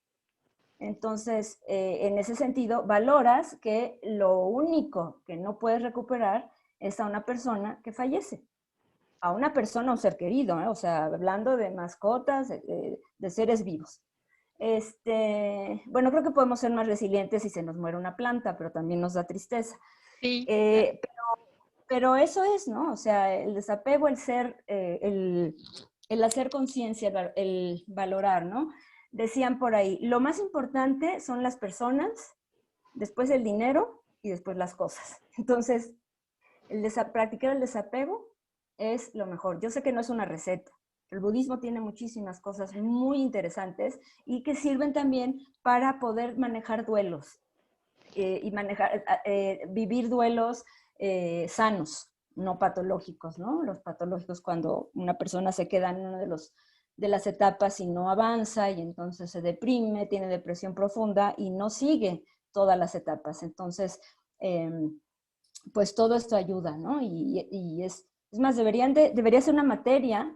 B: Entonces, en ese sentido, valoras que lo único que no puedes recuperar es a una persona que fallece, a una persona, un ser querido, o sea, hablando de mascotas, de seres vivos. Bueno, creo que podemos ser más resilientes si se nos muere una planta, pero también nos da tristeza.
A: Sí, claro.
B: Pero eso es, ¿no? O sea, el desapego, el ser, el hacer conciencia, el valorar, ¿no? Decían por ahí, lo más importante son las personas, después el dinero y después las cosas. Entonces, practicar el desapego es lo mejor. Yo sé que no es una receta. El budismo tiene muchísimas cosas muy interesantes y que sirven también para poder manejar duelos y vivir duelos sanos, no patológicos, ¿no? Los patológicos cuando una persona se queda en una de las etapas y no avanza y entonces se deprime, tiene depresión profunda y no sigue todas las etapas. Entonces, pues todo esto ayuda, ¿no? Y es más, debería ser una materia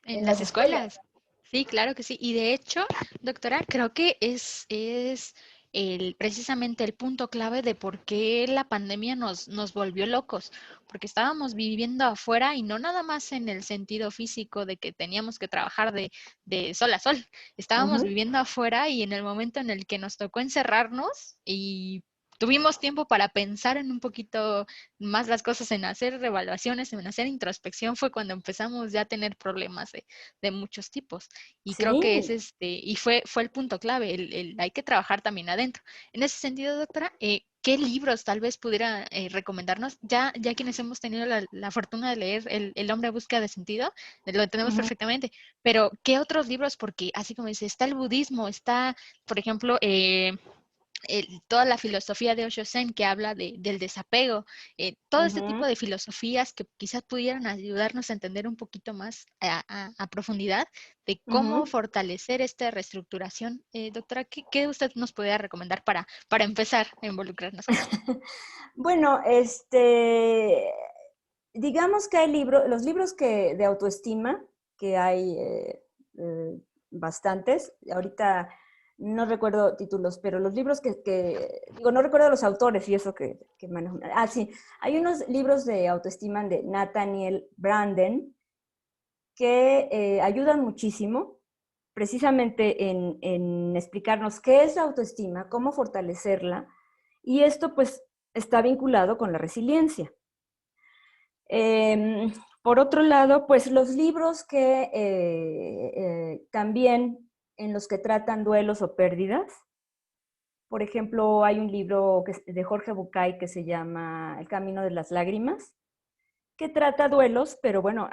A: En
B: en
A: las
B: las escuelas.
A: escuelas. Sí, claro que sí. Y de hecho, doctora, creo que es precisamente el punto clave de por qué la pandemia nos volvió locos, porque estábamos viviendo afuera y no nada más en el sentido físico de que teníamos que trabajar de sol a sol.
B: Uh
A: Estábamos
B: -huh,
A: viviendo afuera y en el momento en el que nos tocó encerrarnos y tuvimos tiempo para pensar en un poquito más las cosas, en hacer revaluaciones, en hacer introspección, fue cuando empezamos ya a tener problemas de muchos tipos. Y creo que es
B: sí.
A: y fue el punto clave, hay que trabajar también adentro. En ese sentido, doctora, ¿qué libros tal vez pudiera recomendarnos? Ya quienes hemos tenido la fortuna de leer El hombre busca de sentido, lo
B: Uh
A: entendemos
B: -huh,
A: perfectamente, pero ¿qué otros libros? Porque así como dice, está el budismo, está, por ejemplo, toda la filosofía de Osho Zen que habla del desapego, todo
B: uh
A: este tipo
B: -huh,
A: de filosofías que quizás pudieran ayudarnos a entender un poquito más a profundidad de
B: uh
A: cómo
B: -huh.
A: fortalecer esta reestructuración. Doctora, ¿qué usted nos podría recomendar para empezar a involucrarnos con esto?
B: Bueno, digamos que hay libros, los libros de autoestima, que hay bastantes, ahorita no recuerdo títulos, pero los libros digo, no recuerdo los autores y eso que manejo. Ah, sí, hay unos libros de autoestima de Nathaniel Branden que ayudan muchísimo precisamente en explicarnos qué es la autoestima, cómo fortalecerla, y esto pues está vinculado con la resiliencia. Por otro lado, pues los libros que también en los que tratan duelos o pérdidas. Por ejemplo, hay un libro de Jorge Bucay que se llama El camino de las lágrimas, que trata duelos, pero bueno,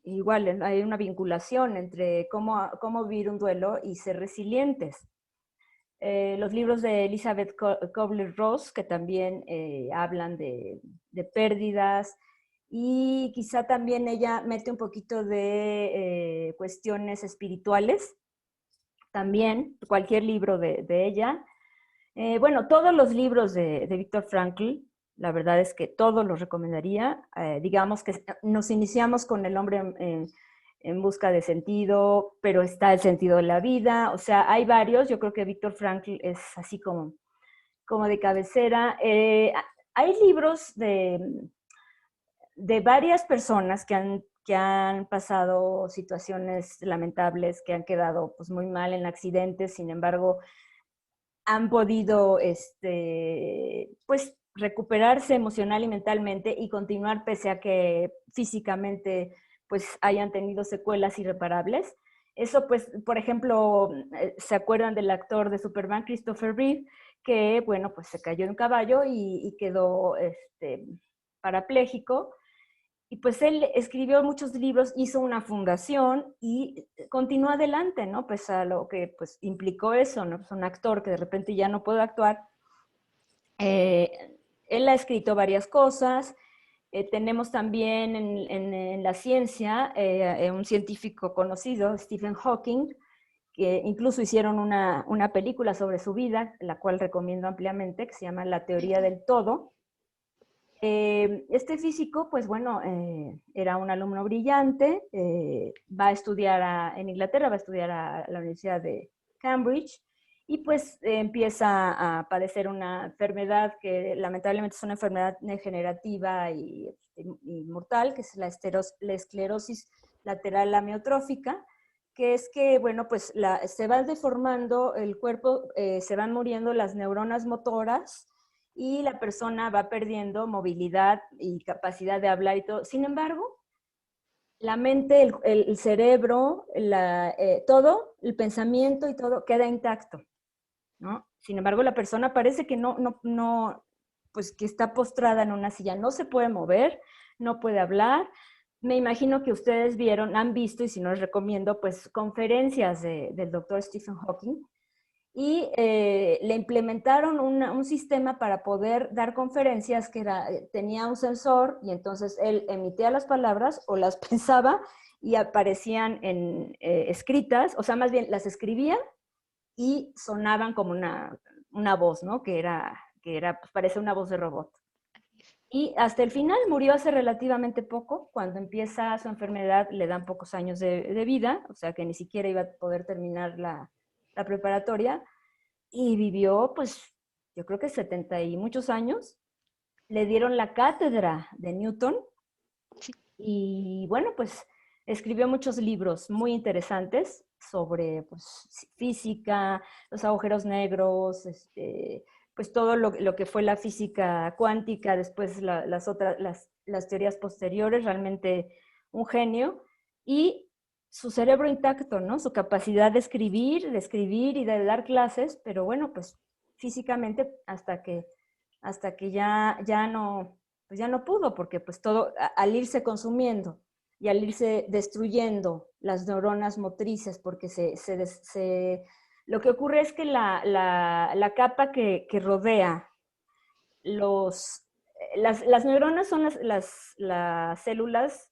B: igual hay una vinculación entre cómo vivir un duelo y ser resilientes. Los libros de Elizabeth Kubler-Ross, que también hablan de pérdidas, y quizá también ella mete un poquito de cuestiones espirituales, también cualquier libro de ella. Bueno, todos los libros de Viktor Frankl, la verdad es que todos los recomendaría. Digamos que nos iniciamos con El hombre en busca de sentido, pero está El sentido de la vida. O sea, hay varios. Yo creo que Viktor Frankl es así como de cabecera. Hay libros de varias personas que han pasado situaciones lamentables, que han quedado pues, muy mal en accidentes, sin embargo, han podido pues, recuperarse emocional y mentalmente y continuar pese a que físicamente pues, hayan tenido secuelas irreparables. Eso, pues, por ejemplo, ¿se acuerdan del actor de Superman, Christopher Reeve, que, bueno, pues se cayó de un caballo y quedó parapléjico? Y pues él escribió muchos libros, hizo una fundación y continuó adelante, ¿no? Pues a lo que pues implicó eso, ¿no? Pues un actor que de repente ya no puede actuar. Él ha escrito varias cosas. Tenemos también en la ciencia un científico conocido, Stephen Hawking, que incluso hicieron una película sobre su vida, la cual recomiendo ampliamente, que se llama La teoría del todo. Este físico, pues bueno, era un alumno brillante, va a estudiar en Inglaterra, va a estudiar a la Universidad de Cambridge y pues empieza a padecer una enfermedad que lamentablemente es una enfermedad degenerativa y mortal, que es la esclerosis lateral amiotrófica, que es que, bueno, pues se va deformando el cuerpo, se van muriendo las neuronas motoras, y la persona va perdiendo movilidad y capacidad de hablar y todo. Sin embargo, la mente, el cerebro, todo, el pensamiento y todo queda intacto, ¿no? Sin embargo, la persona parece que no, pues que está postrada en una silla, no se puede mover, no puede hablar. Me imagino que ustedes han visto, y si no les recomiendo, pues conferencias del doctor Stephen Hawking, y le implementaron un sistema para poder dar conferencias que tenía un sensor y entonces él emitía las palabras o las pensaba y aparecían escritas, o sea, más bien las escribía y sonaban como una voz, ¿no? Que era pues parece una voz de robot. Y hasta el final murió hace relativamente poco. Cuando empieza su enfermedad le dan pocos años de vida, o sea que ni siquiera iba a poder terminar la preparatoria, y vivió, pues, yo creo que 70 y muchos años. Le dieron la cátedra de Newton y, bueno, pues, escribió muchos libros muy interesantes sobre pues, física, los agujeros negros, pues todo lo que fue la física cuántica, después las teorías posteriores, realmente un genio. Y su cerebro intacto, ¿no? Su capacidad de escribir y de dar clases, pero bueno, pues físicamente hasta que pues ya no pudo, porque pues todo, al irse consumiendo y al irse destruyendo las neuronas motrices, porque lo que ocurre es que la capa que rodea las neuronas son las células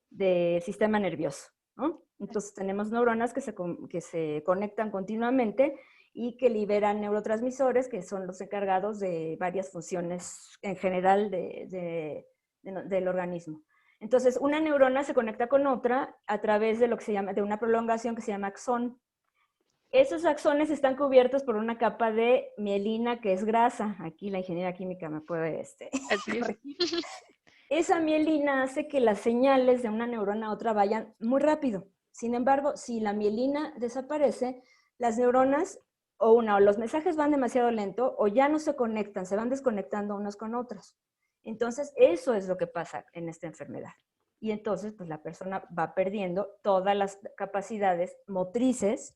B: del sistema nervioso, ¿no? Entonces tenemos neuronas que se conectan continuamente y que liberan neurotransmisores, que son los encargados de varias funciones en general del organismo. Entonces, una neurona se conecta con otra a través de lo que se llama, de una prolongación que se llama axón. Esos axones están cubiertos por una capa de mielina que es grasa. Aquí la ingeniera química me puede
A: Así es.
B: corregir. Esa mielina hace que las señales de una neurona a otra vayan muy rápido. Sin embargo, si la mielina desaparece, las neuronas o los mensajes van demasiado lento o ya no se conectan, se van desconectando unos con otros. Entonces, eso es lo que pasa en esta enfermedad. Y entonces, pues la persona va perdiendo todas las capacidades motrices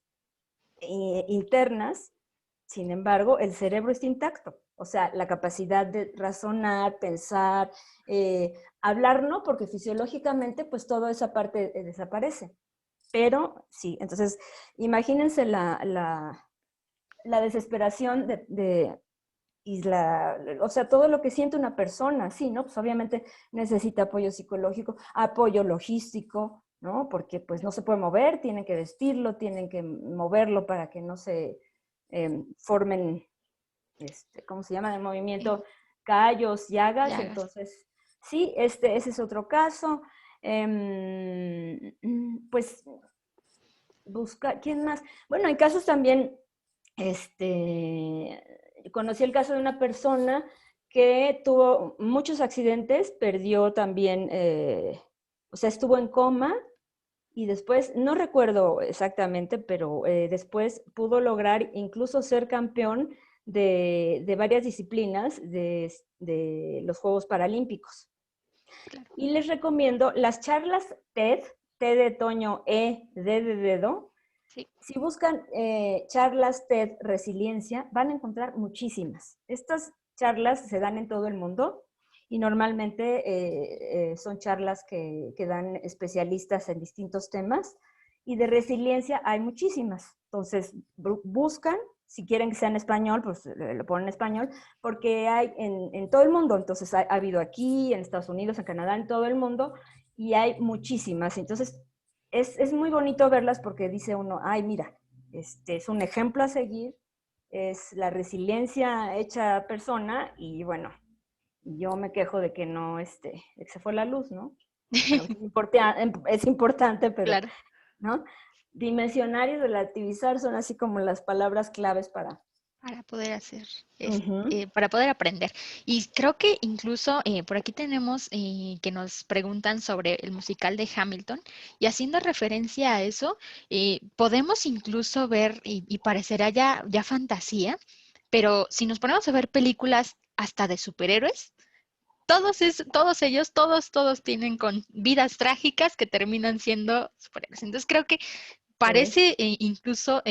B: internas. Sin embargo, el cerebro está intacto. O sea, la capacidad de razonar, pensar, hablar no, porque fisiológicamente pues toda esa parte desaparece. Pero sí, entonces imagínense la desesperación o sea, todo lo que siente una persona, sí, ¿no? Pues obviamente necesita apoyo psicológico, apoyo logístico, ¿no? Porque pues no se puede mover, tienen que vestirlo, tienen que moverlo para que no se formen, ¿cómo se llama? De movimiento, callos, llagas.
A: Llagas.
B: Entonces, sí, ese es otro caso. Pues busca, ¿quién más? Bueno, hay casos también, conocí el caso de una persona que tuvo muchos accidentes, perdió también, o sea, estuvo en coma y después, no recuerdo exactamente, pero después pudo lograr incluso ser campeón de varias disciplinas de los Juegos Paralímpicos.
A: Claro.
B: Y les recomiendo las charlas TED, T de Toño, D de dedo.
A: Sí.
B: Si buscan charlas TED Resiliencia, van a encontrar muchísimas. Estas charlas se dan en todo el mundo y normalmente son charlas que dan especialistas en distintos temas. Y de resiliencia hay muchísimas. Entonces, buscan, si quieren que sea en español, pues lo ponen en español, porque hay en todo el mundo. Entonces, ha habido aquí, en Estados Unidos, en Canadá, en todo el mundo, y hay muchísimas. Entonces, es muy bonito verlas porque dice uno, ay, mira, es un ejemplo a seguir, es la resiliencia hecha persona y bueno, yo me quejo de que no, de que se fue la luz, ¿no? Bueno, es importante, pero,
A: Claro.
B: ¿no? Dimensionar y relativizar son así como las palabras claves para...
A: Para poder hacer,
B: Ujú.
A: para poder aprender. Y creo que incluso por aquí tenemos que nos preguntan sobre el musical de Hamilton y haciendo referencia a eso, podemos incluso ver, y parecerá ya fantasía, pero si nos ponemos a ver películas hasta de superhéroes, todos ellos, todos tienen con vidas trágicas que terminan siendo superhéroes. Entonces creo que
B: Sí,
A: parece incluso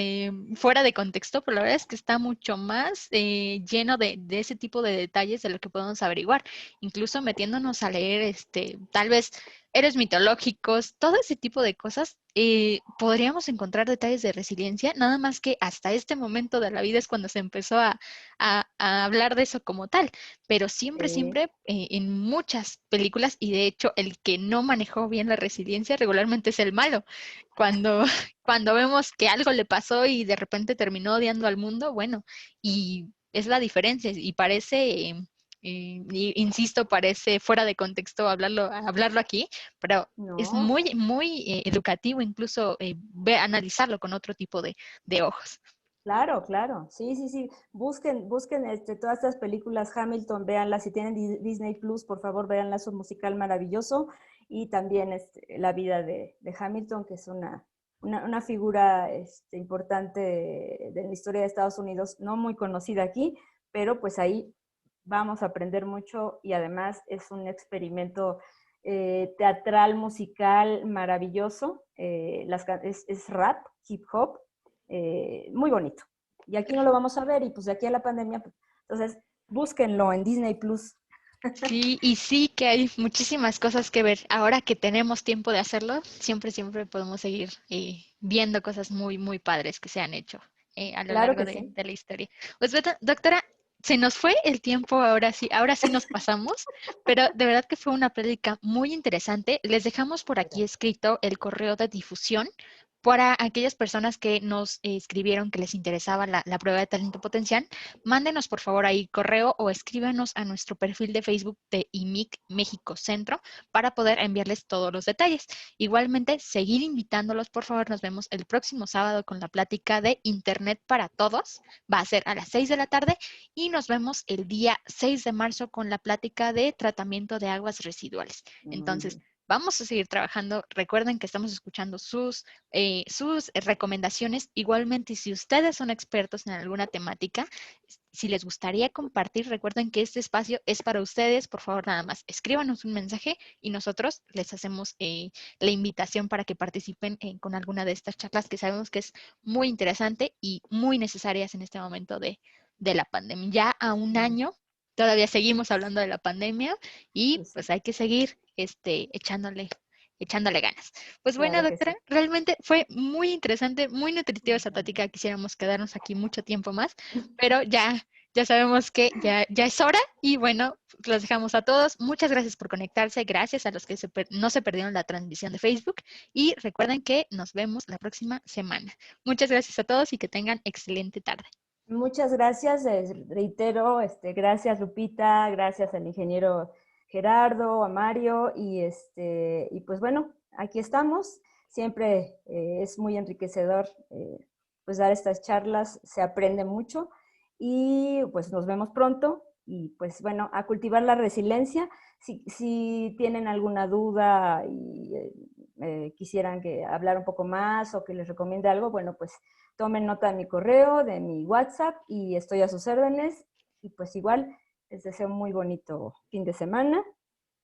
A: fuera de contexto, pero la verdad es que está mucho más lleno de ese tipo de detalles de lo que podemos averiguar, incluso metiéndonos a leer tal vez héroes mitológicos, todo ese tipo de cosas, podríamos encontrar detalles de resiliencia, nada más que hasta este momento de la vida es cuando se empezó a hablar de eso como tal, pero
B: sí,
A: siempre en muchas películas, y de hecho el que no manejó bien la resiliencia regularmente es el malo. Cuando cuando vemos que algo le pasó y de repente terminó odiando al mundo, bueno, y es la diferencia y parece, insisto, parece fuera de contexto hablarlo aquí, pero es
B: no.
A: muy educativo incluso analizarlo con otro tipo de ojos.
B: Claro, claro. Sí, sí, sí. Busquen todas estas películas, Hamilton, véanlas. Si tienen Disney Plus, por favor, véanlas, es un musical maravilloso. Y también la vida de Hamilton, que es una figura importante de la historia de Estados Unidos, no muy conocida aquí, pero pues ahí vamos a aprender mucho y además es un experimento teatral, musical maravilloso. Es rap, hip hop, muy bonito. Y aquí no lo vamos a ver y pues de aquí a la pandemia, pues, entonces búsquenlo en Disney Plus.
A: Sí, y sí que hay muchísimas cosas que ver. Ahora que tenemos tiempo de hacerlo, siempre podemos seguir viendo cosas muy padres que se han hecho a lo
B: Claro
A: largo
B: que sí.
A: de la historia. Pues doctora, se nos fue el tiempo ahora sí nos pasamos, pero de verdad que fue una plática muy interesante. Les dejamos por aquí escrito el correo de difusión Para aquellas personas que nos escribieron que les interesaba la prueba de talento potencial, mándenos por favor ahí correo o escríbanos a nuestro perfil de Facebook de IMIC México Centro para poder enviarles todos los detalles. Igualmente, seguir invitándolos, por favor, nos vemos el próximo sábado con la plática de Internet para Todos. Va a ser a las 6 de la tarde y nos vemos el día 6 de marzo con la plática de tratamiento de aguas residuales.
B: Muy
A: Entonces,
B: bien.
A: vamos a seguir trabajando. Recuerden que estamos escuchando sus recomendaciones. Igualmente, si ustedes son expertos en alguna temática, si les gustaría compartir, recuerden que este espacio es para ustedes. Por favor, nada más escríbanos un mensaje y nosotros les hacemos la invitación para que participen con alguna de estas charlas que sabemos que es muy interesante y muy necesarias en este momento de la pandemia. Ya a un año, todavía seguimos hablando de la pandemia y
B: Pues sí,
A: pues hay que seguir echándole ganas. Pues bueno,
B: claro que
A: doctora,
B: sí.
A: realmente fue muy interesante, muy nutritiva esa plática. Quisiéramos quedarnos aquí mucho tiempo más, pero ya sabemos que ya es hora y bueno, los dejamos a todos. Muchas gracias por conectarse, gracias a los que no se perdieron la transmisión de Facebook y recuerden que nos vemos la próxima semana. Muchas gracias a todos y que tengan excelente tarde.
B: Muchas gracias, reitero, gracias Lupita, gracias al ingeniero Gerardo, a Mario, y pues bueno, aquí estamos. Siempre es muy enriquecedor pues dar estas charlas, se aprende mucho y pues nos vemos pronto y pues bueno, a cultivar la resiliencia. Si tienen alguna duda y quisieran hablar un poco más o que les recomiende algo, bueno, pues tomen nota de mi correo, de mi WhatsApp y estoy a sus órdenes. Y pues igual les deseo un muy bonito fin de semana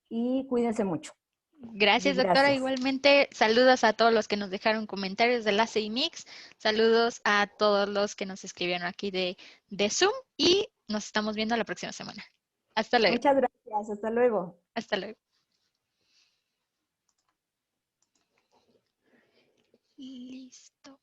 B: y cuídense mucho.
A: Gracias,
B: Y
A: doctora.
B: gracias.
A: Igualmente, saludos a todos los que nos dejaron comentarios de la CIMIX. Saludos a todos los que nos escribieron aquí de Zoom y nos estamos viendo la próxima semana. Hasta luego.
B: Muchas gracias. Hasta luego.
A: Hasta luego. Listo.